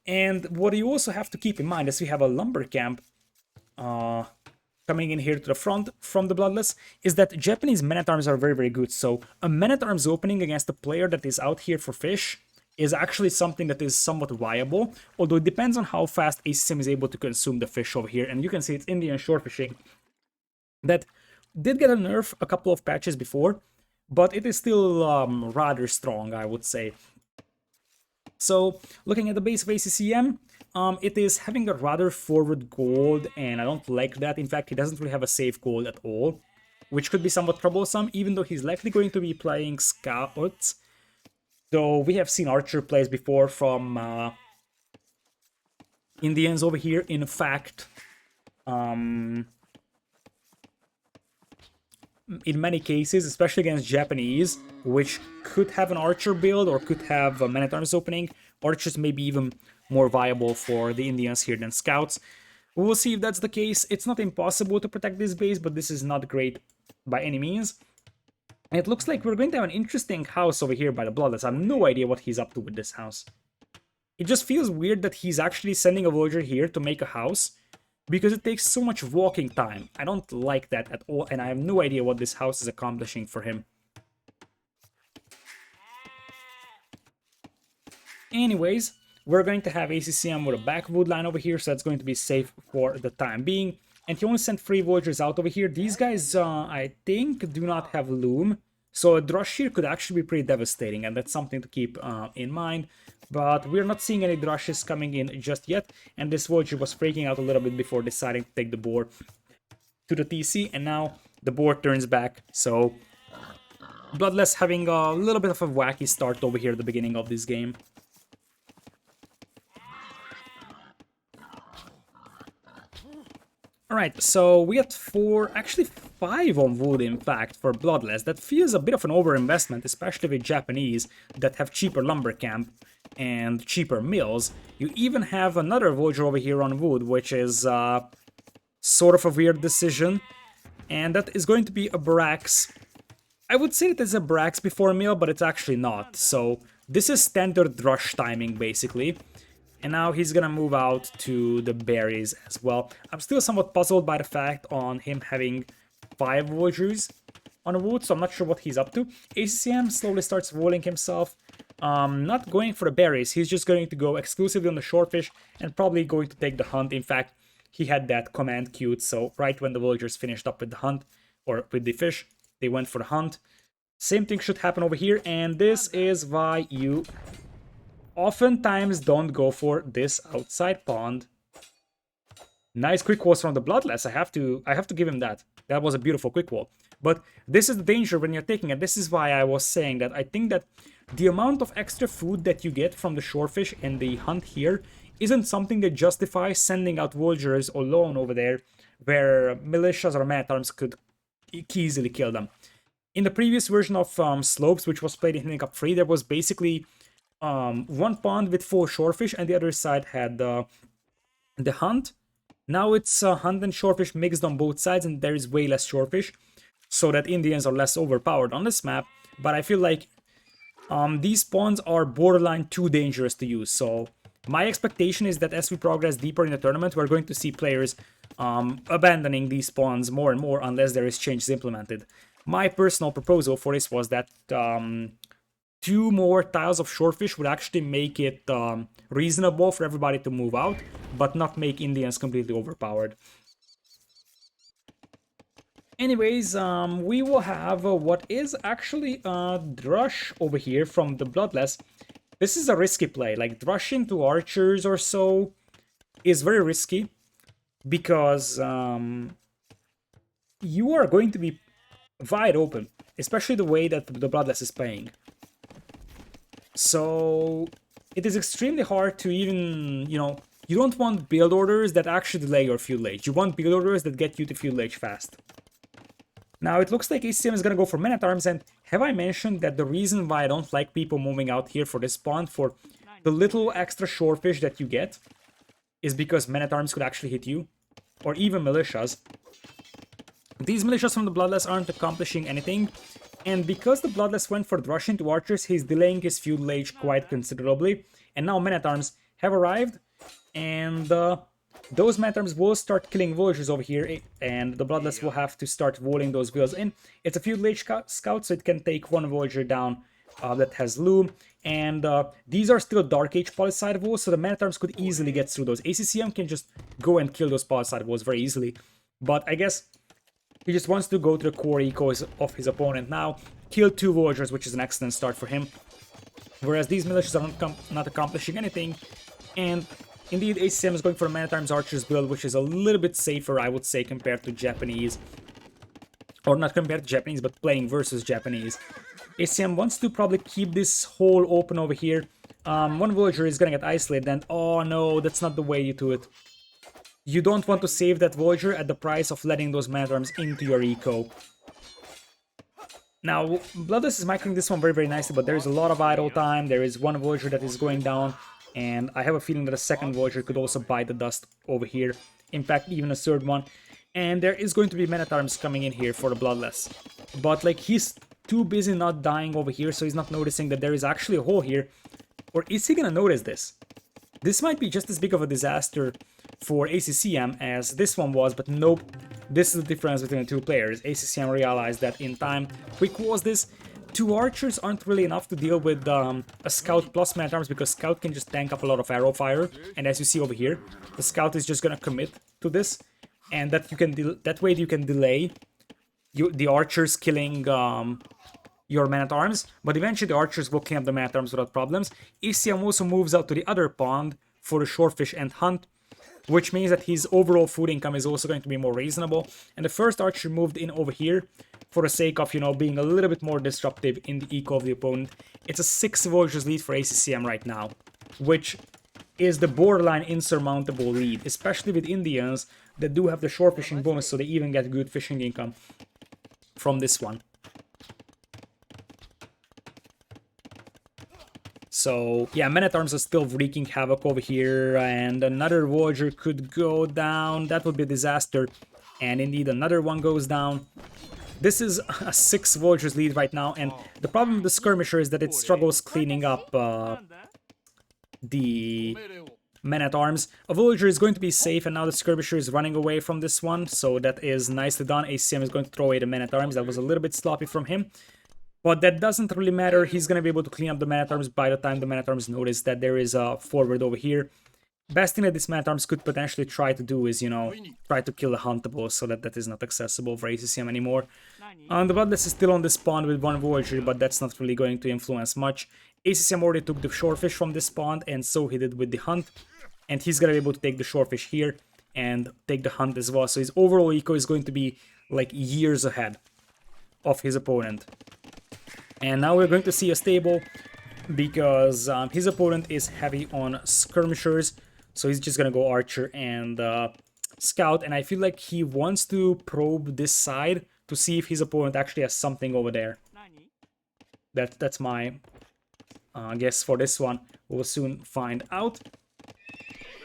Speaker 1: And what you also have to keep in mind is we have a lumber camp coming in here to the front from the Bloodless, is that Japanese men-at-arms are very, very good. So a men-at-arms opening against a player that is out here for fish is actually something that is somewhat viable, although it depends on how fast ACCM is able to consume the fish over here. And you can see it's Indian shore fishing that did get a nerf a couple of patches before, but it is still rather strong, I would say. So looking at the base of ACCM, it is having a rather forward gold, and I don't like that. In fact, he doesn't really have a safe gold at all, which could be somewhat troublesome, even though he's likely going to be playing scouts. Though we have seen archer plays before from Indians over here. In fact, in many cases, especially against Japanese, which could have an archer build or could have a man-at-arms opening, archers may be even more viable for the Indians here than scouts. We will see if that's the case. It's not impossible to protect this base, but this is not great by any means. And it looks like we're going to have an interesting house over here by the Bloodless. I have no idea what he's up to with this house. It just feels weird that he's actually sending a villager here to make a house, because it takes so much walking time. I don't like that at all, and I have no idea what this house is accomplishing for him. Anyways, we're going to have ACCM with a backwood line over here, so that's going to be safe for the time being. And he only sent 3 villagers out over here. These guys, I think, do not have loom, so a drush here could actually be pretty devastating, and that's something to keep in mind. But we're not seeing any drushes coming in just yet, and this villager was freaking out a little bit before deciding to take the boar to the TC, and now the boar turns back. So Bloodless having a little bit of a wacky start over here at the beginning of this game. Alright, so we got 4, actually 5 on wood in fact for Bloodless. That feels a bit of an overinvestment, especially with Japanese that have cheaper lumber camp and cheaper mills. You even have another villager over here on wood, which is sort of a weird decision. And that is going to be a barracks. I would say it is a barracks before a mill, but it's actually not. So this is standard rush timing basically. And now he's gonna move out to the berries as well. I'm still somewhat puzzled by the fact on him having 5 villagers on a wood, so I'm not sure what he's up to. ACCM slowly starts rolling himself. Not going for the berries, he's just going to go exclusively on the shortfish and probably going to take the hunt. In fact, he had that command queued, so right when the villagers finished up with the hunt, or with the fish, they went for the hunt. Same thing should happen over here, and this is why you oftentimes don't go for this outside pond. Nice quick walls from the Bloodless. I have to give him that. That was a beautiful quick wall. But this is the danger when you're taking it. This is why I was saying that I think that the amount of extra food that you get from the shorefish and the hunt here isn't something that justifies sending out villagers alone over there where militias or man-at-arms could easily kill them. In the previous version of Slopes, which was played in Hidden Cup 3, there was basically one pond with 4 shorefish and the other side had the hunt. Now it's hunt and shorefish mixed on both sides and there is way less shorefish, so that Indians are less overpowered on this map. But I feel like these ponds are borderline too dangerous to use, so my expectation is that as we progress deeper in the tournament, we're going to see players abandoning these ponds more and more unless there is changes implemented. My personal proposal for this was that 2 more tiles of shorefish would actually make it reasonable for everybody to move out, but not make Indians completely overpowered. Anyways, we will have what is actually a Drush over here from the Bloodless. This is a risky play, like Drushing to archers or so is very risky, because you are going to be wide open, especially the way that the Bloodless is playing. So it is extremely hard to even, you don't want build orders that actually delay your fuel age. You want build orders that get you to fuel age fast. Now it looks like ACCM is going to go for men-at-arms, and have I mentioned that the reason why I don't like people moving out here for this pond, for the little extra shorefish that you get, is because men-at-arms could actually hit you, or even militias. These militias from the Bloodless aren't accomplishing anything, and because the Bloodless went for Drush into archers, he's delaying his fuel age quite considerably, and now men-at-arms have arrived, and those men-at-arms will start killing villagers over here, and the Bloodless will have to start rolling those wheels in. It's a fuel age scout, so it can take 1 villager down that has loom, and these are still Dark Age polycide walls, so the men-at-arms could easily get through those. ACCM can just go and kill those polycide walls very easily, but I guess he just wants to go to the core eco of his opponent now, kill 2 villagers, which is an excellent start for him, whereas these militias are not accomplishing anything, and indeed, ACCM is going for a man-at-arms archers build, which is a little bit safer, I would say, compared to Japanese. Or not compared to Japanese, but playing versus Japanese. ACCM wants to probably keep this hole open over here. One villager is gonna get isolated, and oh no, that's not the way you do it. You don't want to save that villager at the price of letting those man-at-arms into your eco. Now, Bloodless is microing this one very, very nicely, but there is a lot of idle time. There is one villager that is going down. And I have a feeling that a second villager could also bite the dust over here. In fact, even a third one. And there is going to be men-at-arms coming in here for the Bloodless. But, like, he's too busy not dying over here, so he's not noticing that there is actually a hole here. Or is he gonna notice this? This might be just as big of a disaster for ACCM as this one was, but nope. This is the difference between the 2 players. ACCM realized that in time. Quick was this. 2 archers aren't really enough to deal with a scout plus man-at-arms, because scout can just tank up a lot of arrow fire, and as you see over here, the scout is just gonna commit to this, and that way you can delay the archers killing your man-at-arms, but eventually the archers will clean up the man-at-arms without problems. ACCM also moves out to the other pond for the shorefish and hunt, which means that his overall food income is also going to be more reasonable, and the first archer moved in over here for the sake of, being a little bit more disruptive in the eco of the opponent. It's a 6 villagers lead for ACCM right now, which is the borderline insurmountable lead, especially with Indians that do have the shore fishing bonus, so they even get good fishing income from this one. So yeah, men-at-arms are still wreaking havoc over here, and another Voyager could go down. That would be a disaster. And indeed, another one goes down. This is a 6 Voyagers lead right now, and the problem with the Skirmisher is that it struggles cleaning up the men-at-arms. A Voyager is going to be safe, and now the Skirmisher is running away from this one, so that is nicely done. ACCM is going to throw away the men-at-arms. That was a little bit sloppy from him. But that doesn't really matter. He's going to be able to clean up the man-at-arms by the time the man-at-arms notice that there is a forward over here. Best thing that this man-at-arms could potentially try to do is, you know, try to kill the Huntable so that that is not accessible for ACCM anymore. The Bloodless is still on this pond with one Voyager, but that's not really going to influence much. ACCM already took the Shorefish from this pond, and so he did with the Hunt. And he's going to be able to take the Shorefish here and take the Hunt as well. So his overall eco is going to be like years ahead of his opponent. And now we're going to see a stable because his opponent is heavy on skirmishers. So he's just going to go Archer and Scout. And I feel like he wants to probe this side to see if his opponent actually has something over there. That's my guess for this one. We'll soon find out.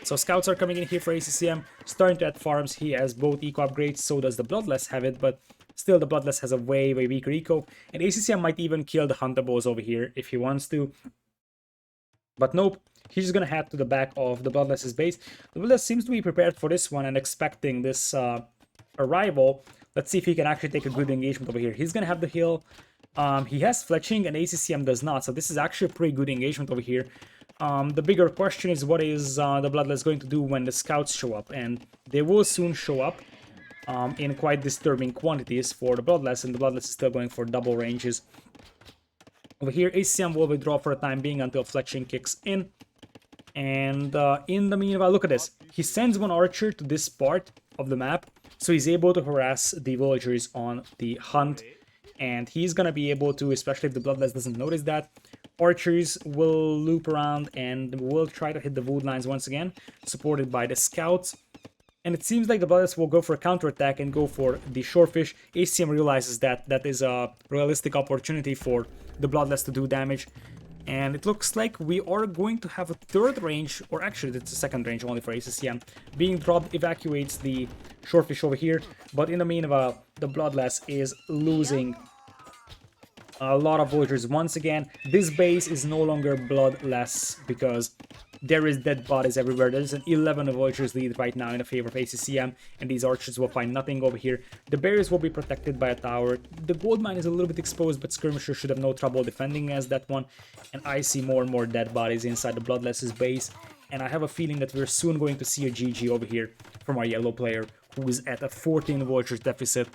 Speaker 1: So Scouts are coming in here for ACCM, starting to add farms. He has both eco upgrades, so does the Bloodless have it, but still, the Bloodless has a way weaker eco, and ACCM might even kill the Huntables over here if he wants to. But nope, he's just gonna head to the back of the Bloodless's base. The Bloodless seems to be prepared for this one and expecting this arrival. Let's see if he can actually take a good engagement over here. He's gonna have the heal. He has fletching and ACCM does not, so this is actually a pretty good engagement over here. The bigger question is what is the Bloodless going to do when the Scouts show up, and they will soon show up. In quite disturbing quantities for the Bloodless, and the Bloodless is still going for double ranges. Over here, ACCM will withdraw for a time being until fletching kicks in. And in the meanwhile, look at this. He sends one Archer to this part of the map, so he's able to harass the Villagers on the Hunt. And he's gonna be able to, especially if the Bloodless doesn't notice that, Archers will loop around and will try to hit the wood lines once again, supported by the Scouts. And it seems like the Bloodless will go for a counterattack and go for the Shorefish. ACCM realizes that that is a realistic opportunity for the Bloodless to do damage. And it looks like we are going to have a third range, or actually it's a second range only for ACCM. Being dropped evacuates the Shorefish over here, but in the meanwhile, the Bloodless is losing a lot of Villagers once again. This base is no longer Bloodless because there is dead bodies everywhere. There's an 11 Villagers lead right now in the favor of ACCM, and these Archers will find nothing over here. The barriers will be protected by a tower. The gold mine is a little bit exposed, but Skirmisher should have no trouble defending against that one. And I see more and more dead bodies inside the Bloodless's base, and I have a feeling that we're soon going to see a GG over here from our yellow player, who is at a 14 Villagers deficit.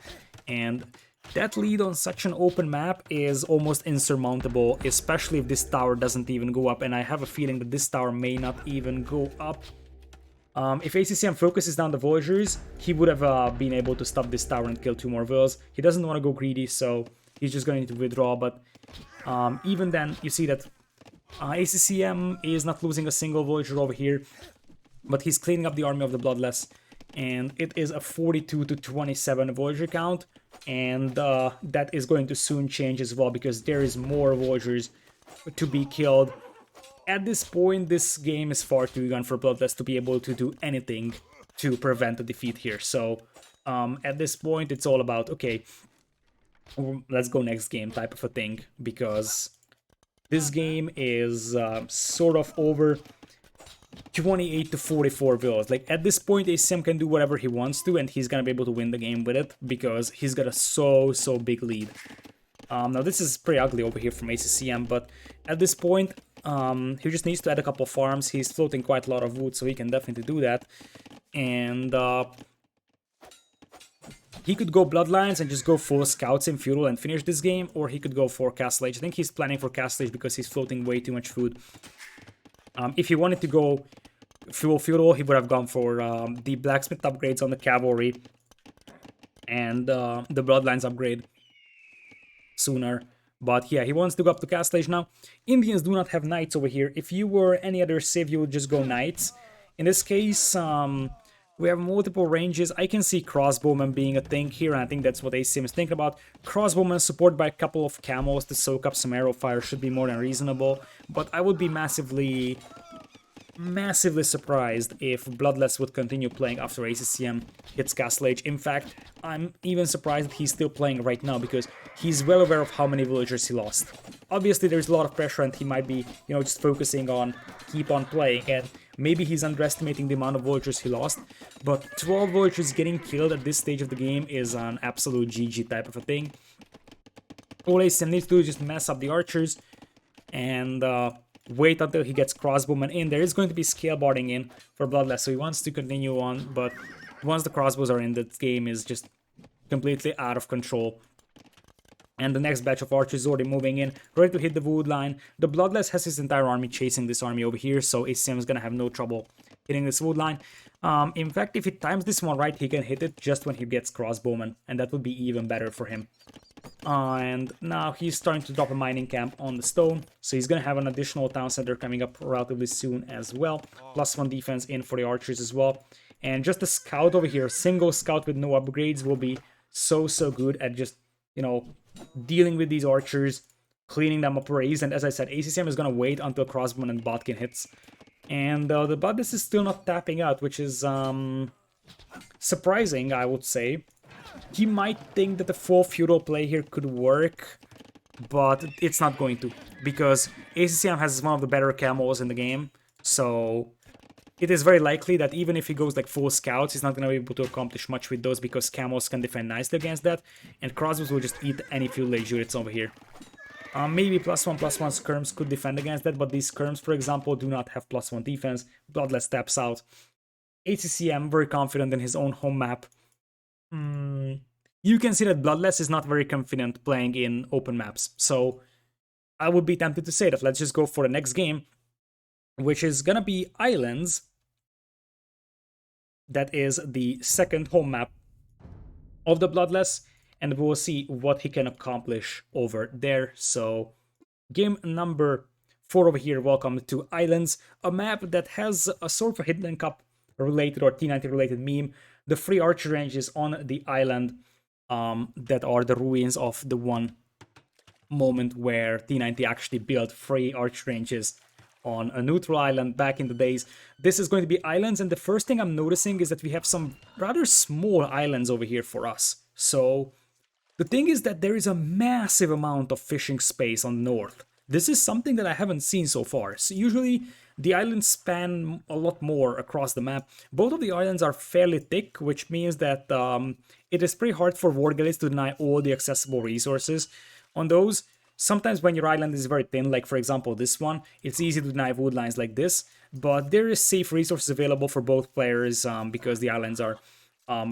Speaker 1: And that lead on such an open map is almost insurmountable, especially if this tower doesn't even go up, and I have a feeling that this tower may not even go up. If ACCM focuses down the Villagers, he would have been able to stop this tower and kill 2 more vills. He doesn't want to go greedy, so he's just going to withdraw, but even then, you see that ACCM is not losing a single Villager over here, but he's cleaning up the army of the Bloodless. And it is a 42 to 27 Voyager count, and that is going to soon change as well because there is more Voyagers to be killed. At this point, this game is far too gone for Bloodless to be able to do anything to prevent a defeat here. So at this point, it's all about, okay, let's go next game type of a thing, because this game is sort of over. 28 to 44 vills. Like, at this point, ACCM can do whatever he wants to, and he's gonna be able to win the game with it because he's got a so big lead. Now this is pretty ugly over here from ACCM, but at this point, he just needs to add a couple farms. He's floating quite a lot of wood, so he can definitely do that. And he could go Bloodlines and just go full Scouts in Feudal and finish this game, or he could go for Castle Age. I think he's planning for Castle Age because he's floating way too much food. If he wanted to go full Feudal, he would have gone for the Blacksmith upgrades on the Cavalry and the Bloodlines upgrade sooner. But yeah, he wants to go up to Castle Age now. Indians do not have Knights over here. If you were any other civ, you would just go Knights. In this case, We have multiple ranges. I can see crossbowman being a thing here, and I think that's what ACCM is thinking about. Crossbowman supported by a couple of camos to soak up some arrow fire should be more than reasonable, but I would be massively surprised if Bloodless would continue playing after ACCM hits Castle Age. In fact, I'm even surprised that he's still playing right now because he's well aware of how many villagers he lost. Obviously, there's a lot of pressure and he might be, just focusing on keep on playing, and maybe he's underestimating the amount of villagers he lost, but 12 villagers getting killed at this stage of the game is an absolute GG type of a thing. All ACCM needs to do is just mess up the archers and wait until he gets crossbowman in. There is going to be scale barding in for Bloodless, so he wants to continue on, but once the crossbows are in, the game is just completely out of control. And the next batch of archers is already moving in, ready to hit the wood line. The Bloodless has his entire army chasing this army over here, so ACCM is gonna have no trouble hitting this wood line. In fact, if he times this one right, he can hit it just when he gets crossbowman, and that would be even better for him. And now he's starting to drop a mining camp on the stone, so he's gonna have an additional town center coming up relatively soon as well. +1 defense in for the archers as well. And just a scout over here, single scout with no upgrades, will be so good at just, dealing with these archers, cleaning them up raised. And as I said, ACCM is gonna wait until crossbowman and botkin hits. And the Bloodless is still not tapping out, which is surprising, I would say. He might think that the full feudal play here could work, but it's not going to, because ACCM has one of the better camos in the game, so it is very likely that even if he goes like full scouts, he's not going to be able to accomplish much with those, because camos can defend nicely against that, and crossbows will just eat any feudal age units over here. Maybe +1/+1 skirms could defend against that, but these skirms, for example, do not have +1 defense. Bloodless steps out. ACCM very confident in his own home map. You can see that Bloodless is not very confident playing in open maps, so I would be tempted to say that let's just go for the next game, which is gonna be Islands. That is the second home map of the Bloodless, and we'll see what he can accomplish over there. So game number 4 over here. Welcome to Islands, a map that has a sort of a Hidden Cup related or T90 related meme. The 3 archer ranges on the island that are the ruins of the one moment where T90 actually built 3 archer ranges on a neutral island back in the days. This is going to be Islands, and the first thing I'm noticing is that we have some rather small islands over here for us. So the thing is that there is a massive amount of fishing space on the north. This is something that I haven't seen so far. So usually the islands span a lot more across the map. Both of the islands are fairly thick, which means that it is pretty hard for war galleys to deny all the accessible resources on those. Sometimes when your island is very thin, like for example this one, it's easy to deny wood lines like this, but there is safe resources available for both players because the islands are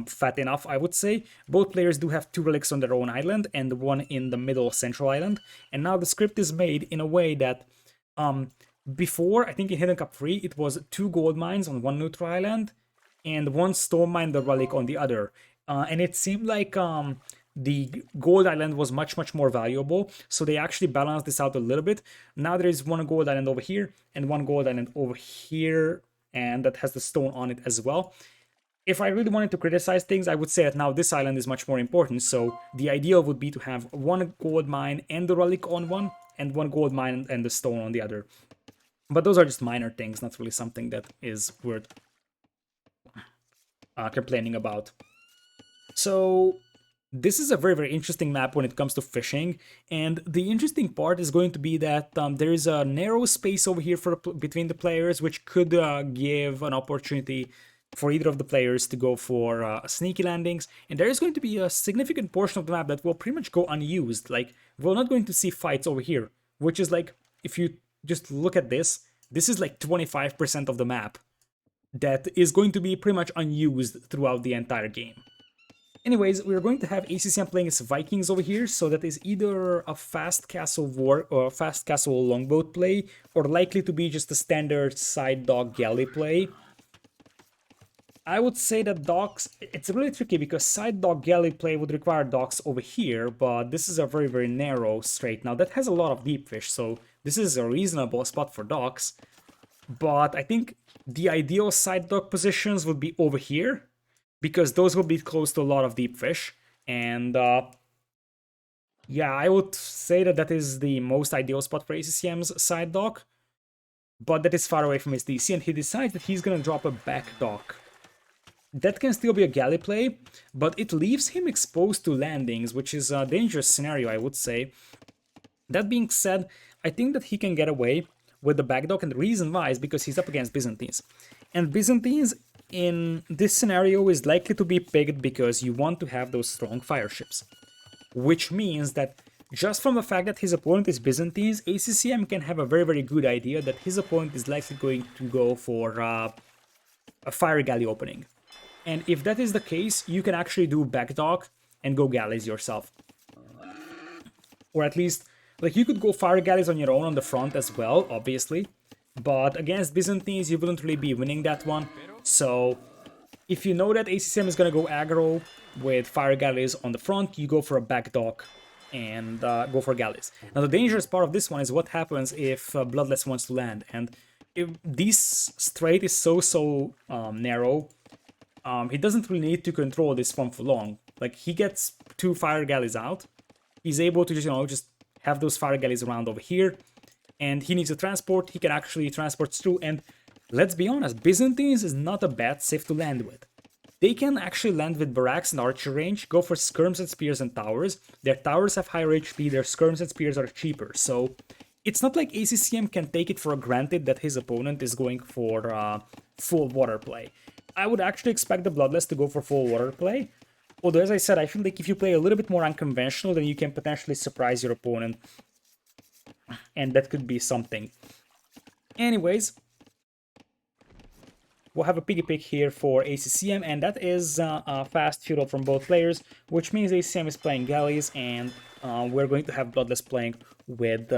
Speaker 1: fat enough, I would say. Both players do have 2 relics on their own island and 1 in the middle central island. And now the script is made in a way that before, I think in Hidden Cup 3, it was 2 gold mines on 1 neutral island and 1 stone mine, the relic, on the other. And it seemed like the gold island was much more valuable, so they actually balanced this out a little bit. Now there is 1 gold island over here and 1 gold island over here, and that has the stone on it as well. If I really wanted to criticize things, I would say that now this island is much more important, so the ideal would be to have 1 gold mine and the relic on one, and 1 gold mine and the stone on the other. But those are just minor things, not really something that is worth complaining about. So this is a very interesting map when it comes to fishing, and the interesting part is going to be that there is a narrow space over here between the players, which could give an opportunity for either of the players to go for sneaky landings, and there is going to be a significant portion of the map that will pretty much go unused. Like, we're not going to see fights over here, which is like, if you just look at this is like 25% of the map that is going to be pretty much unused throughout the entire game. Anyways, we're going to have ACCM playing as Vikings over here, so that is either a fast castle war or a fast castle longboat play, or likely to be just a standard side dog galley play. I would say that docks, it's really tricky because side dog galley play would require docks over here, but this is a very narrow strait. Now that has a lot of deep fish, so this is a reasonable spot for docks. but I think the ideal side dock positions would be over here, because those will be close to a lot of deep fish. And yeah, I would say that that is the most ideal spot for ACCM's side dock, but that is far away from his DC, and he decides that he's gonna drop a back dock. That can still be a galley play, but it leaves him exposed to landings, which is a dangerous scenario, I would say. That being said, I think that he can get away with the back dock, and the reason why is because he's up against Byzantines. And Byzantines in this scenario is likely to be picked because you want to have those strong fire ships. Which means that just from the fact that his opponent is Byzantines, ACCM can have a very, very good idea that his opponent is likely going to go for a fire galley opening. And if that is the case, you can actually do back dock and go galleys yourself. Or at least, like, you could go fire galleys on your own on the front as well, obviously. But against Byzantines, you wouldn't really be winning that one. So if you know that ACCM is going to go aggro with fire galleys on the front, you go for a back dock and go for galleys. Now the dangerous part of this one is what happens if Bloodless wants to land. And if this strait is so narrow, he doesn't really need to control this one for long. Like, he gets 2 fire galleys out, he's able to just have those fire galleys around over here, and he needs to transport, he can actually transport through. And let's be honest, Byzantines is not a bad civ to land with. They can actually land with barracks and archer range, go for skirms and spears and towers. Their towers have higher HP, their skirms and spears are cheaper, so it's not like ACCM can take it for granted that his opponent is going for full water play. I would actually expect the Bloodless to go for full water play. Although, as I said, I feel like if you play a little bit more unconventional, then you can potentially surprise your opponent. And that could be something. Anyways, we'll have a piggy pick here for ACCM, and that is a fast feudal from both players, which means ACCM is playing galleys, and we're going to have Bloodless playing with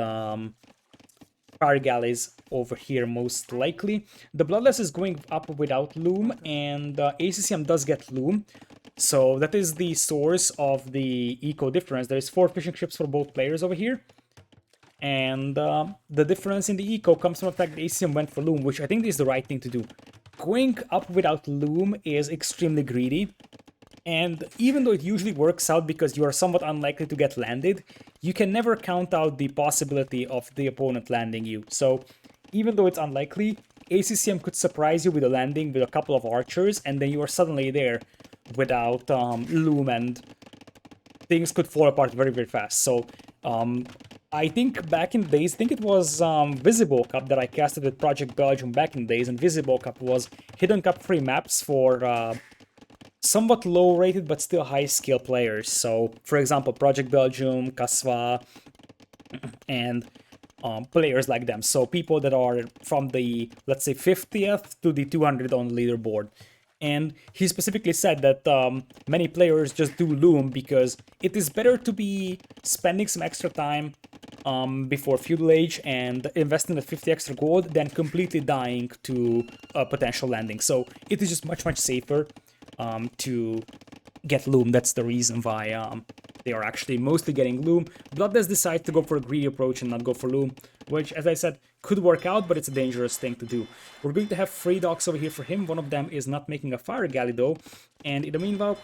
Speaker 1: fire galleys over here most likely. The Bloodless is going up without loom, and ACCM does get loom, so that is the source of the eco difference. There's 4 fishing ships for both players over here, and the difference in the eco comes from the fact that ACCM went for loom, which I think is the right thing to do. Going up without loom is extremely greedy, and even though it usually works out because you are somewhat unlikely to get landed, you can never count out the possibility of the opponent landing you. So even though it's unlikely, ACCM could surprise you with a landing with a couple of archers, and then you are suddenly there without loom, and things could fall apart very, very fast. So I think back in the days, I think it was Visible Cup that I casted with Project Belgium back in the days, and Visible Cup was Hidden Cup free maps for somewhat low-rated but still high-skill players. So, for example, Project Belgium, Kasva, and players like them. So people that are from the, let's say, 50th to the 200 on the leaderboard. And he specifically said that many players just do loom because it is better to be spending some extra time before Feudal Age and investing the 50 extra gold than completely dying to a potential landing. So it is just much, much safer to get loom. That's the reason why they are actually mostly getting loom. Bloodless decides to go for a greedy approach and not go for loom, which, as I said, could work out, but it's a dangerous thing to do. We're going to have 3 docks over here for him. One of them is not making a fire galley though, and in the meanwhile,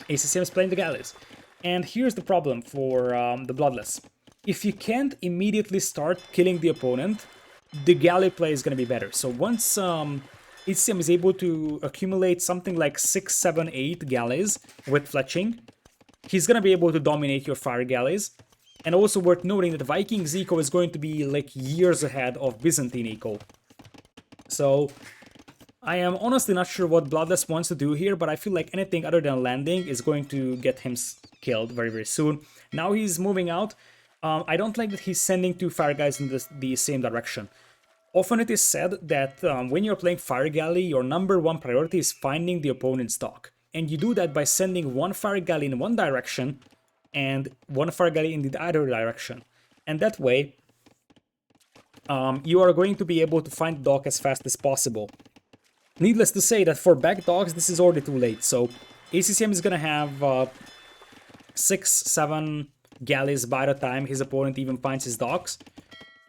Speaker 1: ACCM is playing the galleys. And here's the problem for the Bloodless. If you can't immediately start killing the opponent, the galley play is going to be better. So once ACCM is able to accumulate something like 6, 7, 8 galleys with fletching, he's going to be able to dominate your fire galleys. And also worth noting that the Vikings eco is going to be like years ahead of Byzantine eco. So I am honestly not sure what Bloodless wants to do here, but I feel like anything other than landing is going to get him killed very, very soon. Now he's moving out. I don't like that he's sending 2 fire guys in the same direction. Often it is said that when you're playing fire galley, your number 1 priority is finding the opponent's dock. And you do that by sending 1 fire galley in one direction and 1 fire galley in the other direction. And that way, you are going to be able to find the dock as fast as possible. Needless to say that for back docks, this is already too late. So ACCM is going to have 6, 7 galleys by the time his opponent even finds his docks.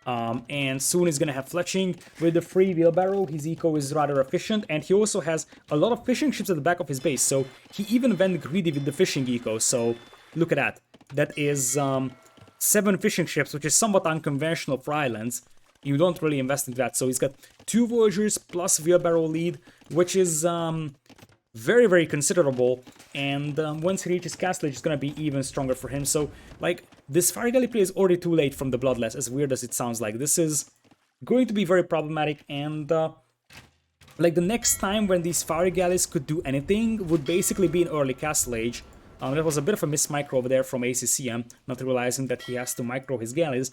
Speaker 1: And soon he's gonna have fletching with the free wheelbarrow. His eco is rather efficient, and he also has a lot of fishing ships at the back of his base, so he even went greedy with the fishing eco. So look at that. That is 7 fishing ships, which is somewhat unconventional for islands. You don't really invest into that. So he's got 2 Voyagers plus wheelbarrow lead, which is very, very considerable. And once he reaches Castle Age, it's gonna be even stronger for him. So, like, this Fire Galley play is already too late from the Bloodless, as weird as it sounds like. This is going to be very problematic, and like, the next time when these Fire Galleys could do anything would basically be in early Castle Age. That was a bit of a miss-micro over there from ACCM, not realizing that he has to micro his galleys.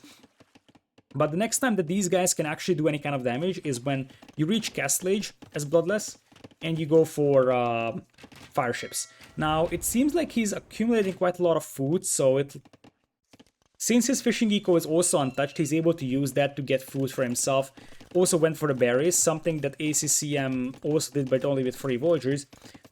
Speaker 1: But the next time that these guys can actually do any kind of damage is when you reach Castle Age as Bloodless, and you go for fire ships. Now, it seems like he's accumulating quite a lot of food, so since his fishing eco is also untouched, he's able to use that to get food for himself. Also went for the berries, something that ACCM also did, but only with 3 Voyagers.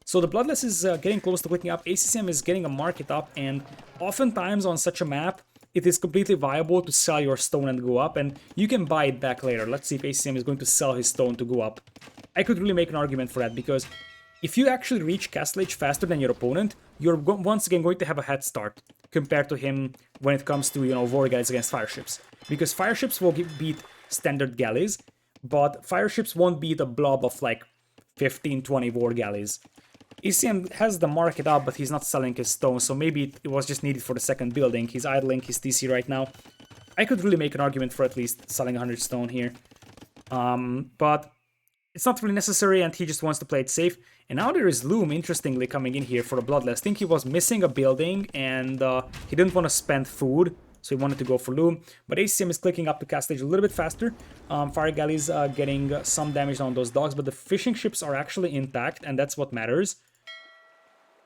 Speaker 1: So the Bloodless is getting close to clicking up. ACCM is getting a market up, and oftentimes on such a map, it is completely viable to sell your stone and go up, and you can buy it back later. Let's see if ACCM is going to sell his stone to go up. I could really make an argument for that, because if you actually reach Castle Age faster than your opponent, you're once again going to have a head start compared to him when it comes to, you know, war galleys against fire ships. Because fire ships will beat standard galleys, but fire ships won't beat a blob of like 15-20 war galleys. ACM has the market up, but he's not selling his stone, so maybe it was just needed for the second building. He's idling his TC right now. I could really make an argument for at least selling 100 stone here. But it's not really necessary, and he just wants to play it safe. And now there is Loom, interestingly, coming in here for the Bloodless. I think he was missing a building, and he didn't want to spend food, so he wanted to go for Loom. But ACM is clicking up the Castle Age a little bit faster. Fire Galleys getting some damage on those dogs, but the fishing ships are actually intact, and that's what matters.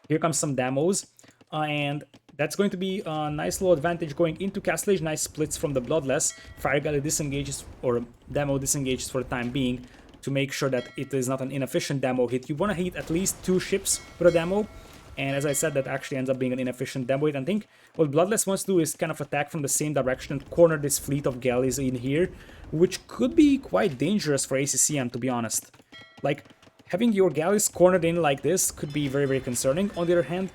Speaker 1: Here comes some demos, and that's going to be a nice little advantage going into Castle Age. Nice splits from the Bloodless. Fire Galley disengages, or demo disengages for the time being, to make sure that it is not an inefficient demo hit. You want to hit at least 2 ships with a demo, and as I said, that actually ends up being an inefficient demo hit. I think what Bloodless wants to do is kind of attack from the same direction and corner this fleet of galleys in here, which could be quite dangerous for ACCM, to be honest. Like, having your galleys cornered in like this could be very, very concerning. On the other hand,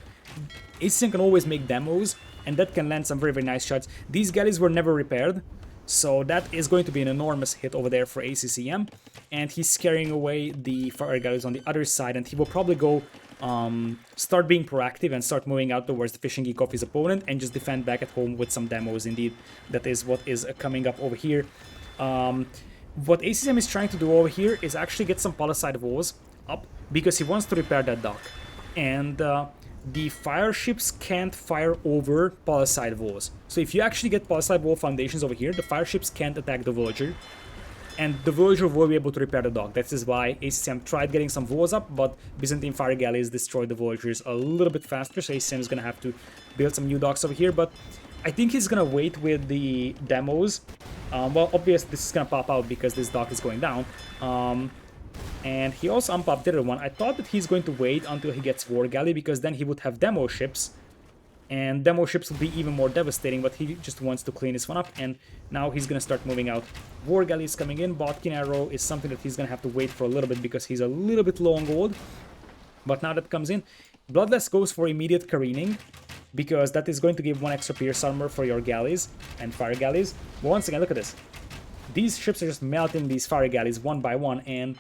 Speaker 1: ACCM can always make demos, and that can land some very, very nice shots. These galleys were never repaired, so that is going to be an enormous hit over there for ACCM. And he's carrying away the fire galleys on the other side, and he will probably go start being proactive and start moving out towards the fishing geek of his opponent and just defend back at home with some demos. Indeed, that is what is coming up over here. What ACCM is trying to do over here is actually get some palisade walls up, because he wants to repair that dock. And the fire ships can't fire over palisade walls. So if you actually get palisade wall foundations over here, the fire ships can't attack the villager, and the villager will be able to repair the dock. That is why ACCM tried getting some walls up, but Byzantine fire galleys destroyed the villagers a little bit faster, so ACCM is gonna have to build some new docks over here. But I think he's gonna wait with the demos. Well, obviously this is gonna pop out because this dock is going down. And he also unpopped the other one. I thought that he's going to wait until he gets War Galley, because then he would have demo ships, and demo ships would be even more devastating, but he just wants to clean this one up, and now he's gonna start moving out. War Galley is coming in. Botkin Arrow is something that he's gonna have to wait for a little bit, because he's a little bit low on gold. But now that comes in, Bloodless goes for immediate careening, because that is going to give 1 extra pierce armor for your galleys and fire galleys. But once again, look at this. These ships are just melting these fire galleys one by one, and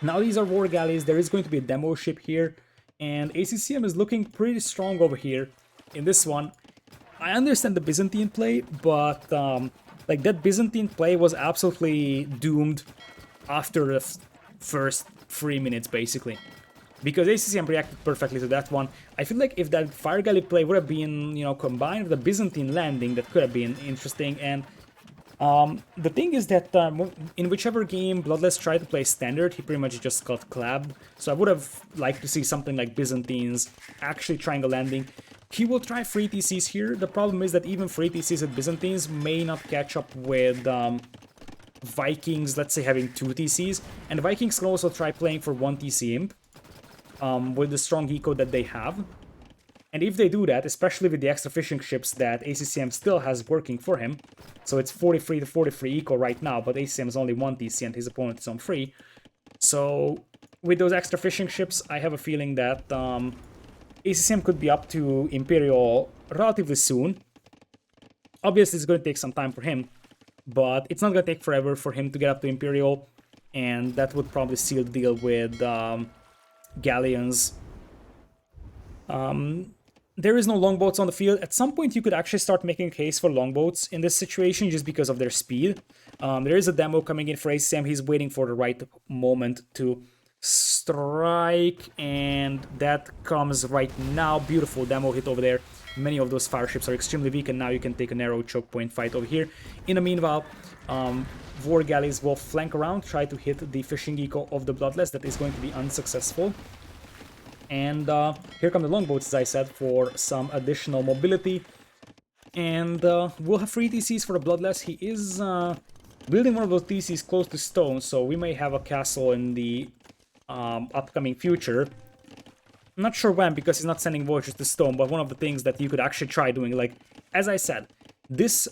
Speaker 1: now these are war galleys. There is going to be a demo ship here, and ACCM is looking pretty strong over here in this one. I understand the Byzantine play, but like, that Byzantine play was absolutely doomed after the first 3 minutes, basically, because ACCM reacted perfectly to that one. I feel like if that fire galley play would have been, you know, combined with a Byzantine landing, that could have been interesting. And the thing is that in whichever game Bloodless tried to play standard, he pretty much just got clabbed. So I would have liked to see something like Byzantines actually trying a landing. He will try free TCs here. The problem is that even free TCs at Byzantines may not catch up with Vikings, let's say, having 2 TCs. And Vikings can also try playing for 1 TC imp with the strong eco that they have. And if they do that, especially with the extra fishing ships that ACCM still has working for him, so it's 43 to 43 equal right now, but ACCM is only 1 TC and his opponent is on 3. So with those extra fishing ships, I have a feeling that ACCM could be up to Imperial relatively soon. Obviously, it's going to take some time for him, but it's not going to take forever for him to get up to Imperial, and that would probably seal the deal with Galleons. There is no longboats on the field. At some point, you could actually start making a case for longboats in this situation just because of their speed. There is a demo coming in for ACCM. He's waiting for the right moment to strike, and that comes right now. Beautiful demo hit over there. Many of those fire ships are extremely weak, and now you can take a narrow choke point fight over here. In the meanwhile, war galleys will flank around, try to hit the fishing eco of the Bloodless. That is going to be unsuccessful. And here come the longboats, as I said, for some additional mobility. And we'll have 3 TCs for the Bloodless. He is building one of those TCs close to stone, so we may have a castle in the upcoming future. I'm not sure when, because he's not sending voyages to stone, but one of the things that you could actually try doing, like, as I said, this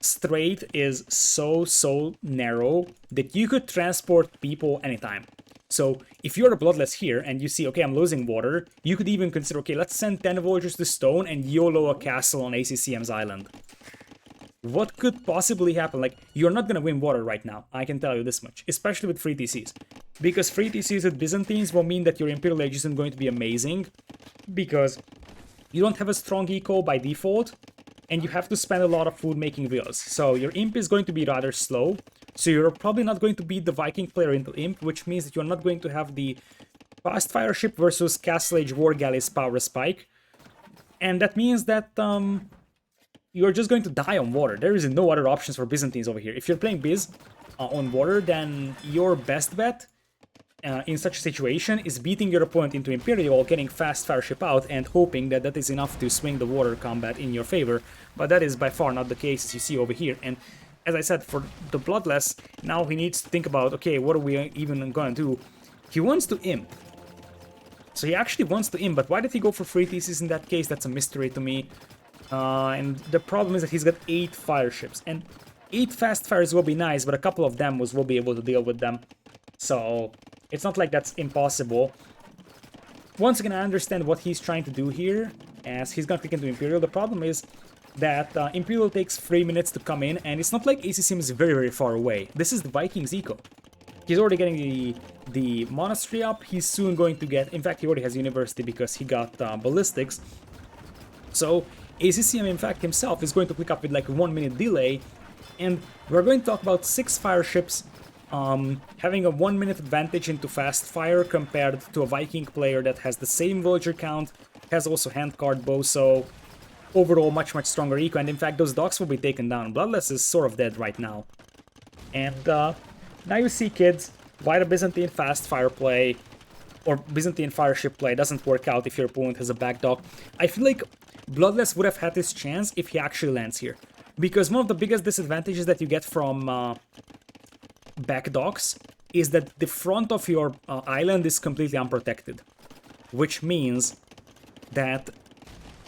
Speaker 1: strait is so narrow that you could transport people anytime. So if you're a Bloodless here and you see, okay, I'm losing water, you could even consider, okay, let's send 10 voyagers to stone and YOLO a castle on ACCM's island. What could possibly happen? Like, you're not gonna win water right now, I can tell you this much, especially with 3 TCs. Because 3 TCs with Byzantines will mean that your Imperial Age isn't going to be amazing, because you don't have a strong eco by default, and you have to spend a lot of food making wheels. So your Imp is going to be rather slow, so you're probably not going to beat the Viking player into Imp, which means that you're not going to have the fast fire ship versus Castle Age War Galleys power spike. And that means that you're just going to die on water. There is no other options for Byzantines over here. If you're playing Biz on water, then your best bet in such a situation is beating your opponent into Imperial, getting fast fire ship out, and hoping that that is enough to swing the water combat in your favor. But that is by far not the case, as you see over here. And as I said, for the Bloodless, now he needs to think about, okay, what are we even gonna do? He wants to Imp. So he actually wants to Imp, but why did he go for 3 TCs in that case? That's a mystery to me. And the problem is that he's got 8 fire ships. And 8 fast fires will be nice, but a couple of demos will be able to deal with them. So it's not like that's impossible. Once again, I understand what he's trying to do here, as he's gonna click into Imperial. The problem is that Imperial takes 3 minutes to come in, and it's not like ACCM is very far away. This is the Vikings eco. He's already getting the monastery up. He's soon going to get, in fact, he already has university because he got ballistics. So ACCM, in fact, himself is going to click up with like a 1 minute delay, and we're going to talk about 6 fire ships having a 1 minute advantage into fast fire compared to a Viking player that has the same villager count, has also handcard bow, so overall much stronger eco, and in fact those docks will be taken down. Bloodless is sort of dead right now. And now you see, kids, why the Byzantine fast fire play or Byzantine fire ship play doesn't work out if your opponent has a back dock. I feel like Bloodless would have had his chance if he actually lands here, because one of the biggest disadvantages that you get from back docks is that the front of your island is completely unprotected, which means that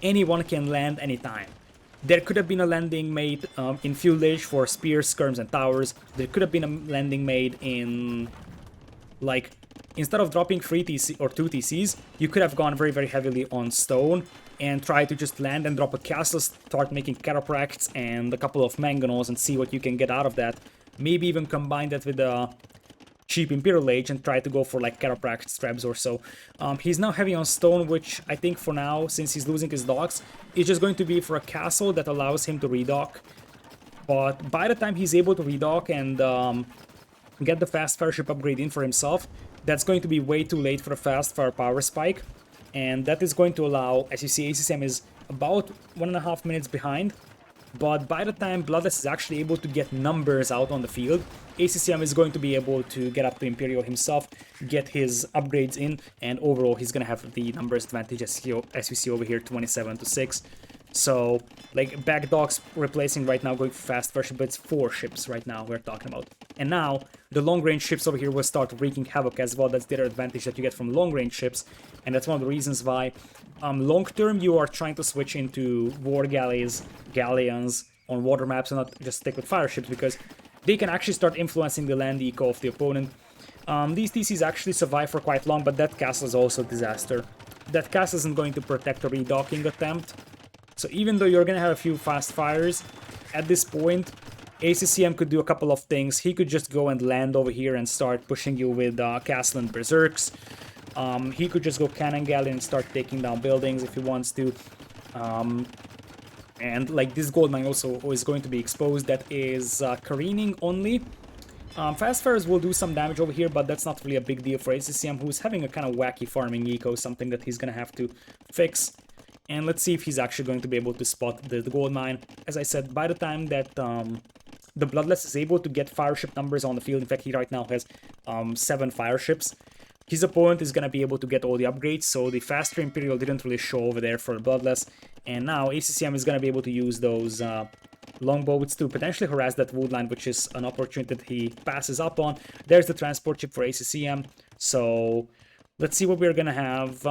Speaker 1: anyone can land anytime. There could have been a landing made in Field Age for spears, skirms, and towers. There could have been a landing made in, like, instead of dropping 3 TC or 2 TCs, you could have gone very heavily on stone and try to just land and drop a castle, start making catapracts and a couple of mangonels and see what you can get out of that. Maybe even combine that with a cheap Imperial Age and try to go for like catapract straps or so. He's now heavy on stone, which I think for now, since he's losing his docks, is just going to be for a castle that allows him to redock. But by the time he's able to redock and get the fast fire ship upgrade in for himself, that's going to be way too late for a fast fire power spike. And that is going to allow, as you see, ACCM is about 1.5 minutes behind. But by the time Bloodless is actually able to get numbers out on the field, ACCM is going to be able to get up to Imperial himself, get his upgrades in, and overall he's going to have the numbers advantage, as you see over here, 27 to 6. So, like, back docks replacing right now, going for fast version, but it's 4 ships right now we're talking about. And now, the long-range ships over here will start wreaking havoc as well. That's the other advantage that you get from long-range ships. And that's one of the reasons why, long-term, you are trying to switch into war galleys, galleons on water maps and not just stick with fire ships, because they can actually start influencing the land eco of the opponent. These TCs actually survive for quite long, but that castle is also a disaster. That castle isn't going to protect a redocking attempt. So even though you're going to have a few fast fires, at this point, ACCM could do a couple of things. He could just go and land over here and start pushing you with Castle and Berserks. He could just go Cannon Galley and start taking down buildings if he wants to. And like this gold mine also is going to be exposed. That is careening only. Fast fires will do some damage over here, but that's not really a big deal for ACCM, who's having a kind of wacky farming eco, something that he's going to have to fix. And let's see if he's actually going to be able to spot the gold mine. As I said, by the time that the Bloodless is able to get fire ship numbers on the field, in fact, he right now has 7 fire ships, his opponent is going to be able to get all the upgrades, so the faster Imperial didn't really show over there for the Bloodless. And now ACCM is going to be able to use those longboats to potentially harass that wood line, which is an opportunity that he passes up on. There's the transport ship for ACCM, so let's see what we're going to have.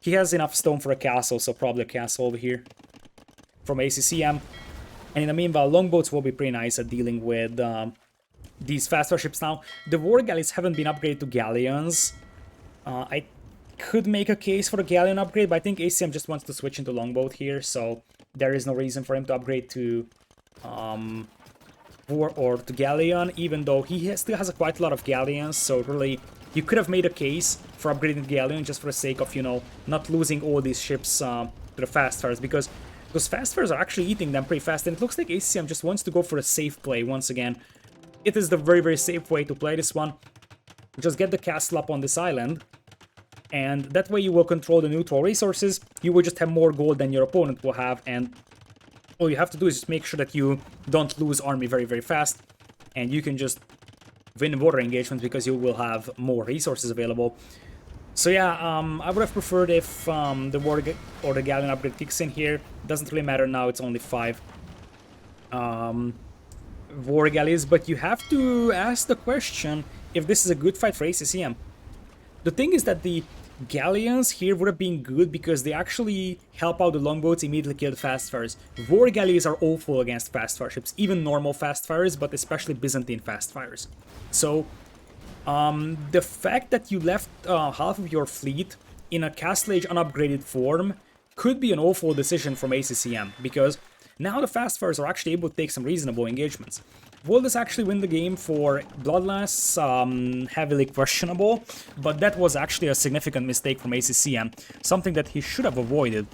Speaker 1: He has enough stone for a castle, so probably a castle over here from ACCM. And in the meanwhile, longboats will be pretty nice at dealing with these faster ships now. The war galleys haven't been upgraded to galleons. I could make a case for the galleon upgrade, but I think ACCM just wants to switch into longboat here, so there is no reason for him to upgrade to war or to galleon, even though he still has quite a lot of galleons, so really you could have made a case for upgrading the galleon just for the sake of, you know, not losing all these ships to the fast fires, because those fast fires are actually eating them pretty fast, and it looks like ACCM just wants to go for a safe play once again. It is the very, very safe way to play this one. Just get the castle up on this island, and that way you will control the neutral resources. You will just have more gold than your opponent will have, and all you have to do is just make sure that you don't lose army very, very fast, and you can just win water engagements because you will have more resources available. So yeah, I would have preferred if the war or the galleon upgrade kicks in here. Doesn't really matter now, it's only 5 war galleys, but you have to ask the question if this is a good fight for ACCM. The thing is that the galleons here would have been good because they actually help out the longboats, immediately kill the fast fires. War galleys are awful against fast fire ships, even normal fast fires, but especially Byzantine fast fires. So the fact that you left half of your fleet in a Castle Age unupgraded form could be an awful decision from ACCM, because now the fast fires are actually able to take some reasonable engagements. Will this actually win the game for Bloodless? Heavily questionable, but that was actually a significant mistake from ACCM, something that he should have avoided.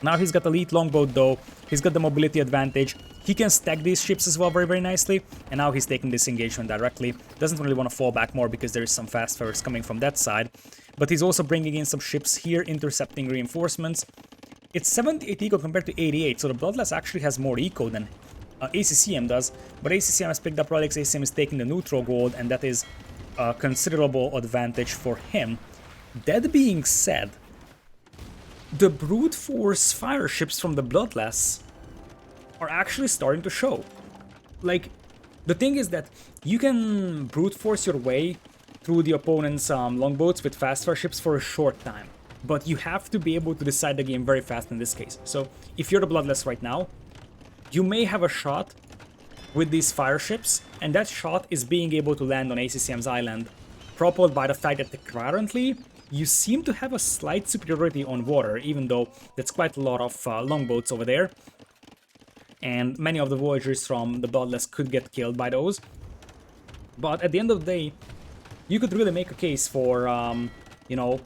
Speaker 1: Now he's got elite longboat though, he's got the mobility advantage, he can stack these ships as well very, very nicely, and now he's taking this engagement directly. Doesn't really want to fall back more because there is some fast fires coming from that side, but he's also bringing in some ships here, intercepting reinforcements. It's 78 eco compared to 88, so the Bloodless actually has more eco than ACCM does, but ACCM has picked up relics, ACCM is taking the neutral gold, and that is a considerable advantage for him. That being said, the brute force fire ships from the Bloodless are actually starting to show. Like, the thing is that you can brute force your way through the opponent's longboats with fast fire ships for a short time, but you have to be able to decide the game very fast in this case. So if you're the Bloodless right now, you may have a shot with these fire ships, and that shot is being able to land on ACCM's island, propelled by the fact that currently you seem to have a slight superiority on water, even though that's quite a lot of longboats over there, and many of the voyagers from the Bloodless could get killed by those. But at the end of the day, you could really make a case for, you know,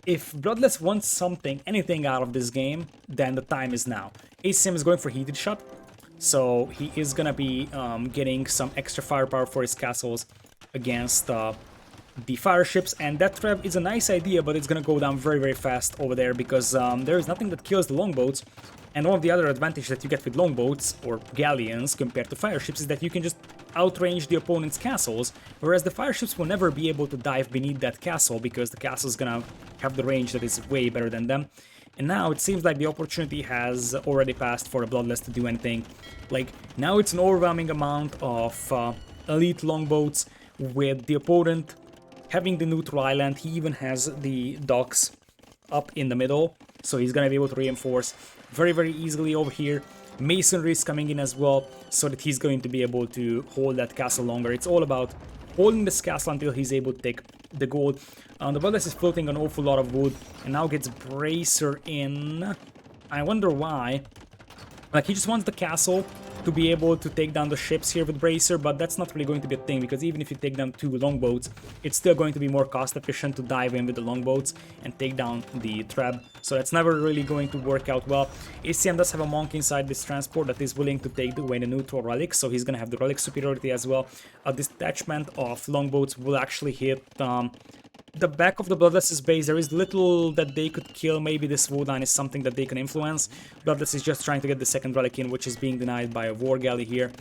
Speaker 1: if Bloodless wants something, anything out of this game, then the time is now. ACCM is going for Heated Shot, so he is gonna be getting some extra firepower for his castles against the fire ships, and that trap is a nice idea, but it's gonna go down very, very fast over there because there is nothing that kills the longboats. And one of the other advantages that you get with longboats or galleons compared to fire ships is that you can just outrange the opponent's castles, whereas the fire ships will never be able to dive beneath that castle because the castle is gonna have the range that is way better than them. And now it seems like the opportunity has already passed for a Bloodless to do anything. Like, now it's an overwhelming amount of elite longboats with the opponent having the neutral island. He even has the docks up in the middle, so he's gonna be able to reinforce very, very easily over here. Masonry is coming in as well, so that he's going to be able to hold that castle longer. It's all about holding this castle until he's able to take the gold. The Bloodless is floating an awful lot of wood, and now gets Bracer in. I wonder why. Like, he just wants the castle to be able to take down the ships here with Bracer, but that's not really going to be a thing, because even if you take down 2 longboats, it's still going to be more cost efficient to dive in with the longboats and take down the Treb, so that's never really going to work out well. ACCM does have a monk inside this transport that is willing to take away the neutral relics, so he's gonna have the relic superiority as well. A detachment of longboats will actually hit the back of the Bloodless's base. There is little that they could kill. Maybe this wood line is something that they can influence. Bloodless is just trying to get the second relic in, which is being denied by a war galley here.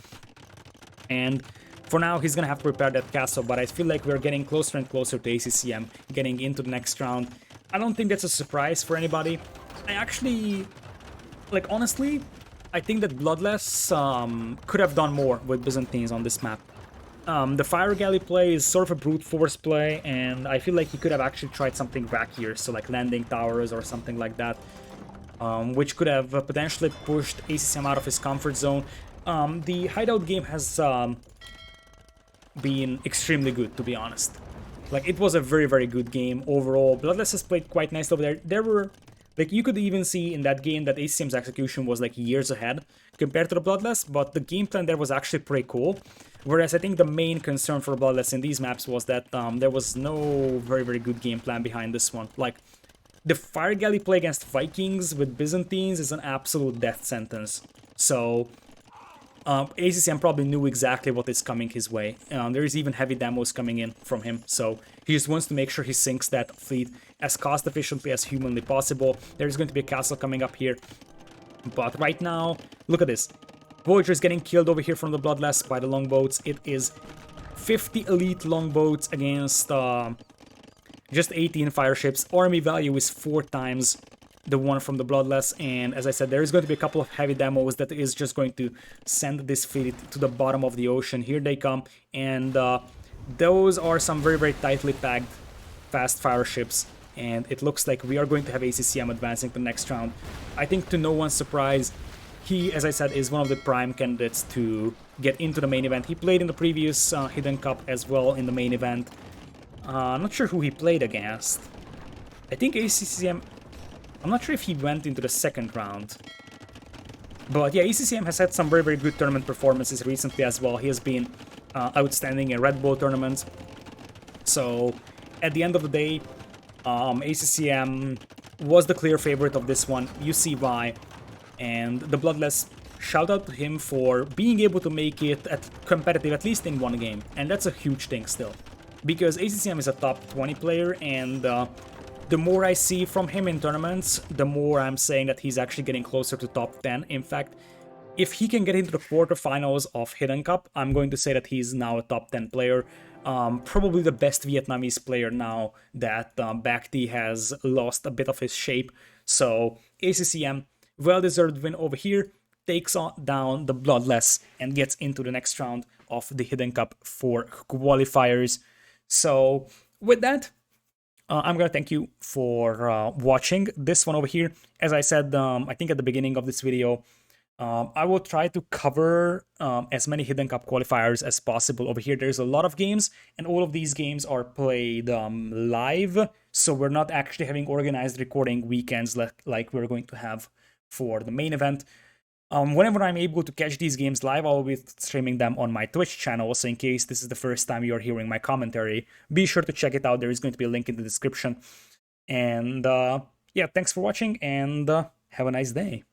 Speaker 1: And for now, he's gonna have to repair that castle, but I feel like we're getting closer and closer to ACCM, getting into the next round. I don't think that's a surprise for anybody. I actually, like, honestly, I think that Bloodless could have done more with Byzantines on this map. The Fire Galley play is sort of a brute force play, and I feel like he could have actually tried something wackier, so like landing towers or something like that, which could have potentially pushed ACCM out of his comfort zone. The hideout game has been extremely good, to be honest. Like, it was a very, very good game overall. Bloodless has played quite nice over there. There were, like, you could even see in that game that ACCM's execution was like years ahead compared to the Bloodless, but the game plan there was actually pretty cool. Whereas I think the main concern for Bloodless in these maps was that there was no very, very good game plan behind this one. Like, the Fire Galley play against Vikings with Byzantines is an absolute death sentence. So, ACCM probably knew exactly what is coming his way. There is even heavy demos coming in from him, so he just wants to make sure he sinks that fleet as cost efficiently as humanly possible. There's going to be a castle coming up here, but right now, look at this. Voyager is getting killed over here from the Bloodless by the longboats. It is 50 elite longboats against just 18 fire ships. Army value is 4 times the one from the Bloodless, and as I said, there is going to be a couple of heavy demos that is just going to send this fleet to the bottom of the ocean. Here they come, and those are some very, very tightly packed fast fire ships, and it looks like we are going to have ACCM advancing to the next round. I think to no one's surprise, he, as I said, is one of the prime candidates to get into the main event. He played in the previous Hidden Cup as well in the main event. I'm not sure who he played against. I think ACCM... I'm not sure if he went into the second round. But yeah, ACCM has had some very, very good tournament performances recently as well. He has been outstanding in Red Bull tournaments. So, at the end of the day, ACCM was the clear favorite of this one. You see why. And the Bloodless, shout out to him for being able to make it competitive at least in one game. And that's a huge thing still. Because ACCM is a top 20 player, and the more I see from him in tournaments, the more I'm saying that he's actually getting closer to top 10. In fact, if he can get into the quarterfinals of Hidden Cup, I'm going to say that he's now a top 10 player. Probably the best Vietnamese player now that Bakhti has lost a bit of his shape. So ACCM, well-deserved win over here, takes down the Bloodless and gets into the next round of the Hidden Cup for qualifiers. So with that, I'm gonna thank you for watching this one over here. As I said, I think at the beginning of this video, I will try to cover as many Hidden Cup qualifiers as possible over here. There's a lot of games, and all of these games are played live, so we're not actually having organized recording weekends like we're going to have for the main event. Whenever I'm able to catch these games live, I'll be streaming them on my Twitch channel, so in case this is the first time you're hearing my commentary, be sure to check it out. There is going to be a link in the description. And yeah, thanks for watching, and have a nice day.